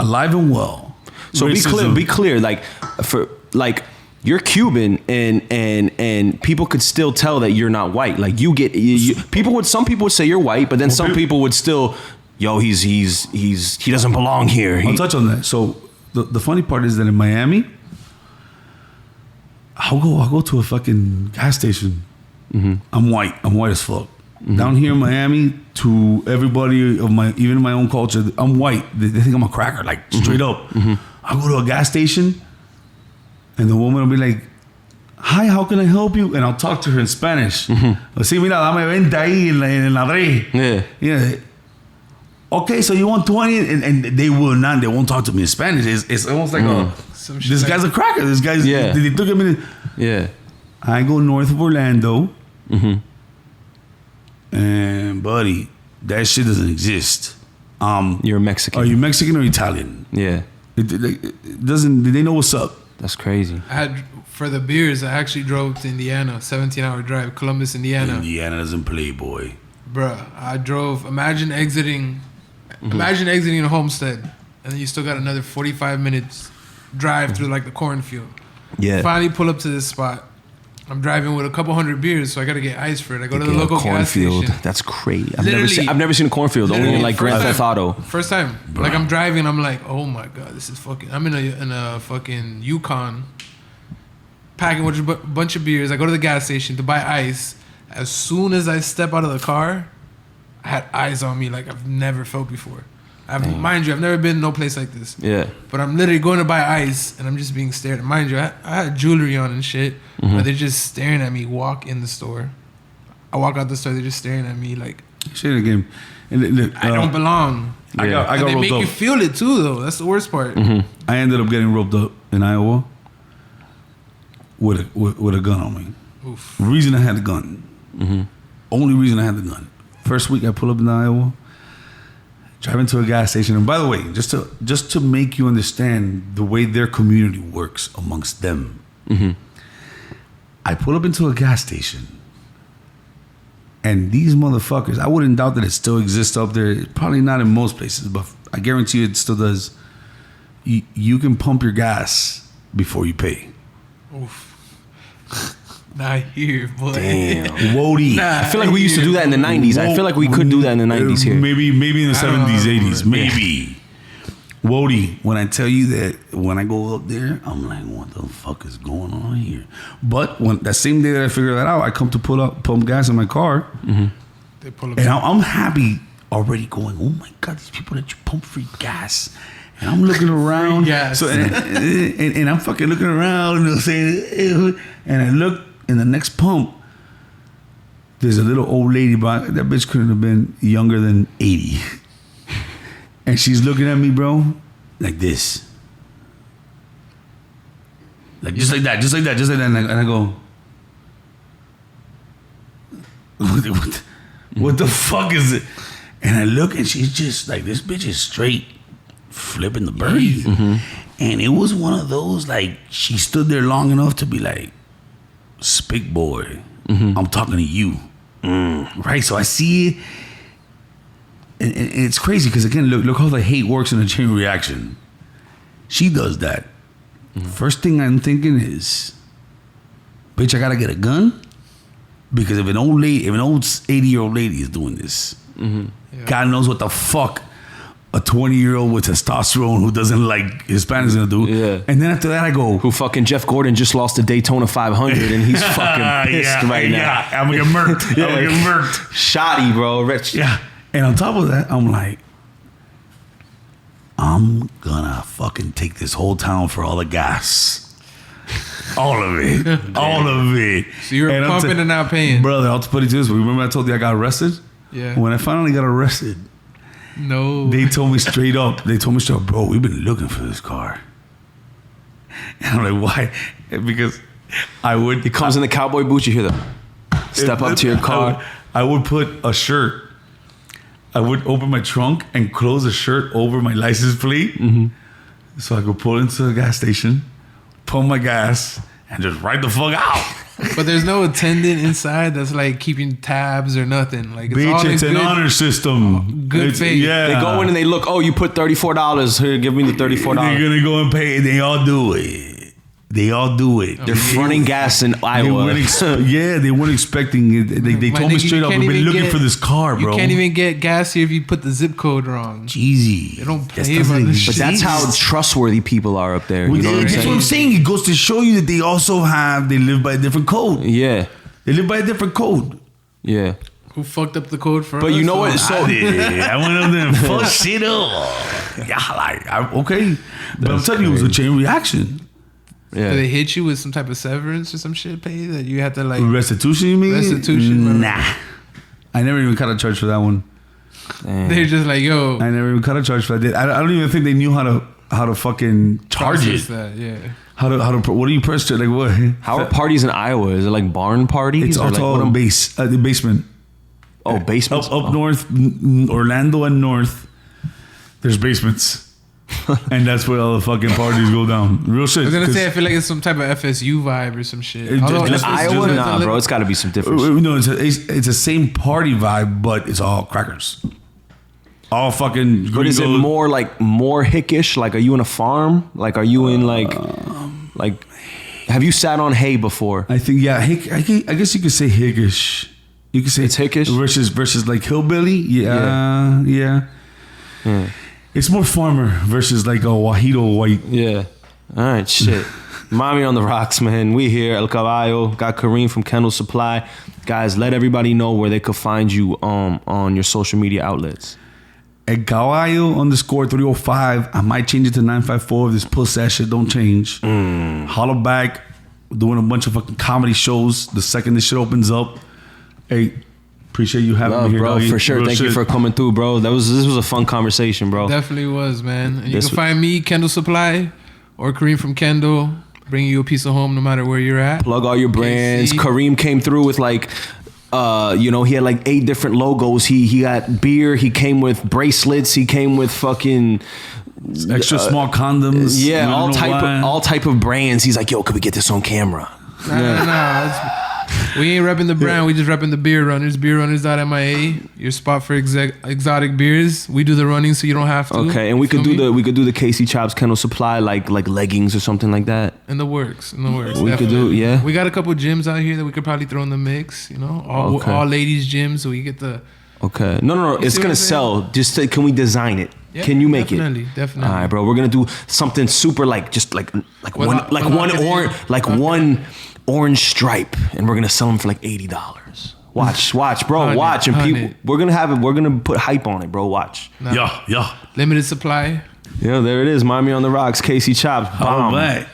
alive and well. So racism. be clear. Like for like you're Cuban and people could still tell that you're not white. Like some people would say you're white, but then some people would still, he doesn't belong here. I'll touch on that. So the funny part is that in Miami, I'll go to a fucking gas station. I'm white as fuck. Down here in Miami, to everybody of even my own culture, I'm white. They think I'm a cracker, like straight up. I go to a gas station, and the woman will be like, "Hi, how can I help you?" And I'll talk to her in Spanish. Sí, mira, dame 20 ahí en la Dre. Yeah. Okay, so you want 20, and they won't talk to me in Spanish. It's almost like this guy's a cracker. This guy's they took him in. Yeah. I go north of Orlando. And buddy, that shit doesn't exist. You're Mexican. Are you Mexican or Italian? Yeah. It doesn't. They know what's up. That's crazy. For the beers, I actually drove to Indiana, 17-hour drive, Columbus, Indiana. Indiana doesn't play, boy. Bruh, I drove. Imagine exiting a Homestead, and then you still got another 45 minutes drive through like the cornfield. Yeah. Finally pull up to this spot. I'm driving with a couple hundred beers, so I gotta get ice for it. I go to the local gas station. That's crazy. I've never seen a cornfield. Only in like Grand Theft Auto. First time. Bro. Like I'm driving, I'm like, oh my god, this is fucking. I'm in a fucking Yukon, packing with a bunch of beers. I go to the gas station to buy ice. As soon as I step out of the car, I had eyes on me like I've never felt before. Mind you, I've never been no place like this. Yeah. But I'm literally going to buy ice, and I'm just being stared at. Mind you, I had jewelry on and shit, but they're just staring at me walk in the store. I walk out the store, they're just staring at me like... Shit again. I don't belong. I got and they roped make up. you feel it too, though. That's the worst part. I ended up getting roped up in Iowa with a gun on me. Oof. Reason I had the gun. Only reason I had the gun. First week I pull up in Iowa, driving to a gas station, and by the way, just to make you understand the way their community works amongst them, I pull up into a gas station, and these motherfuckers, I wouldn't doubt that it still exists up there. Probably not in most places, but I guarantee you it still does. You can pump your gas before you pay. Oof. Not here, boy. Damn. Wody. I feel like we used to do that in the 90s. I feel like we could do that in the 90s here. Maybe in the 70s, 80s. Maybe. Wody, when I tell you that when I go up there, I'm like, what the fuck is going on here? But when that same day that I figure that out, I come to pump gas in my car. They pull up and I'm happy already going, oh my God, these people that you pump free gas. And I'm looking around. Yes. So, and I'm fucking looking around and saying, and I look in the next pump, there's a little old lady, but that bitch couldn't have been younger than 80. And she's looking at me, bro, like this. Like, just like that. And I go, what the fuck is it? And I look, and she's just like, this bitch is straight flipping the bird. Mm-hmm. And it was one of those, like, she stood there long enough to be like, Spick boy, I'm talking to you. Right? So I see it. And it's crazy because, again, look how the hate works in a chain reaction. She does that. First thing I'm thinking is, bitch, I gotta get a gun? Because if an old 80-year-old lady is doing this, God knows what the fuck a 20-year-old with testosterone who doesn't like Hispanics gonna do. Yeah. And then after that, I go, who fucking Jeff Gordon just lost the Daytona 500 and he's fucking pissed right now. Yeah, I'm gonna get murked. I'm gonna get murked. Shoddy, bro. Rich. Yeah. And on top of that, I'm like, I'm gonna fucking take this whole town for all the gas. All of it. All of it. So you're pumping and not paying. Brother, I'll put it to this. Remember I told you I got arrested? Yeah. When I finally got arrested, they told me straight up, bro, we've been looking for this car. And I'm like, why? Because he comes in the cowboy boots, you hear the step up to your car. I would put a shirt. I would open my trunk and close a shirt over my license plate. So I could pull into the gas station, pump my gas, and just ride the fuck out. But there's no attendant inside that's like keeping tabs or nothing. Like it's an honor system. Good faith. Yeah. They go in and they look, oh, you put $34 here, give me the $34. They're gonna go and pay. They all do it. They're fronting gas in Iowa. They weren't expecting it. They told me straight up, we've been looking for this car, bro. You can't even get gas here if you put the zip code wrong. Jeezy. They don't pay about this shit. But that's how trustworthy people are up there. You know that's what I'm saying. It goes to show you that they also they live by a different code. Yeah. They live by a different code. Yeah. Who fucked up the code for us? But you know what? So I went up there and fucked shit up. Yeah, okay. But I'm telling you, it was a chain reaction. Yeah. Did they hit you with some type of severance or some shit pay that you had to like restitution? You mean restitution? Nah, I never even cut a charge for that one. Damn. They're just like, yo, I never even cut a charge for that. I don't even think they knew how to fucking charge it. That, yeah. How to what do you press it? Like what? How are parties in Iowa? Is it like barn parties? It's all like the basement. Oh, basements up north, Orlando and north. There's basements. And that's where all the fucking parties go down. Real shit. I was gonna say, I feel like it's some type of FSU vibe or some shit. Iowa? Nah, bro, it's got to be some difference. No, it's the same party vibe, but it's all crackers. All fucking. But is it more hickish? Like, are you in a farm? Like, are you in like? Have you sat on hay before? I think I guess you could say hickish. You could say it's hickish versus like hillbilly. Yeah. It's more farmer versus like a Wajito white. Yeah. All right, shit. Mommy on the rocks, man. We here, El Caballo. Got Kareem from Kendall Supply. Guys, let everybody know where they could find you on your social media outlets. El Caballo _305. I might change it to 954 if this puss ass shit don't change. Holla back. We're doing a bunch of fucking comedy shows the second this shit opens up. Hey, appreciate you having me here, bro. doggy. For sure. Thank you for coming through, bro. This was a fun conversation, bro. Definitely was, man. And you can find me, Kendall Supply, or Kareem from Kendall, bringing you a piece of home no matter where you're at. Plug all your brands. Kareem came through with like, he had like 8 different logos. He got beer. He came with bracelets. He came with fucking extra small condoms. Yeah, all type of brands. He's like, yo, could we get this on camera? Nah. We ain't repping the brand. We just repping the beer runners. Beerrunners.mia. Your spot for exotic beers. We do the running, so you don't have to. Okay, and we could do the Casey Chopz Kendall Supply like leggings or something like that. In the works. We definitely could do, yeah. We got a couple gyms out here that we could probably throw in the mix. You know, all ladies gyms, so we get the. Okay, no. It's gonna sell. Just can we design it? Yeah, can you make it? Definitely. All right, bro. We're gonna do something super like one orange stripe, and we're gonna sell them for like $80. Watch, bro. Watch, and people. We're gonna put hype on it, bro. Watch. Yeah. Limited supply. Yeah, there it is. Mommy on the rocks. Casey Chopz. Bomb. All right.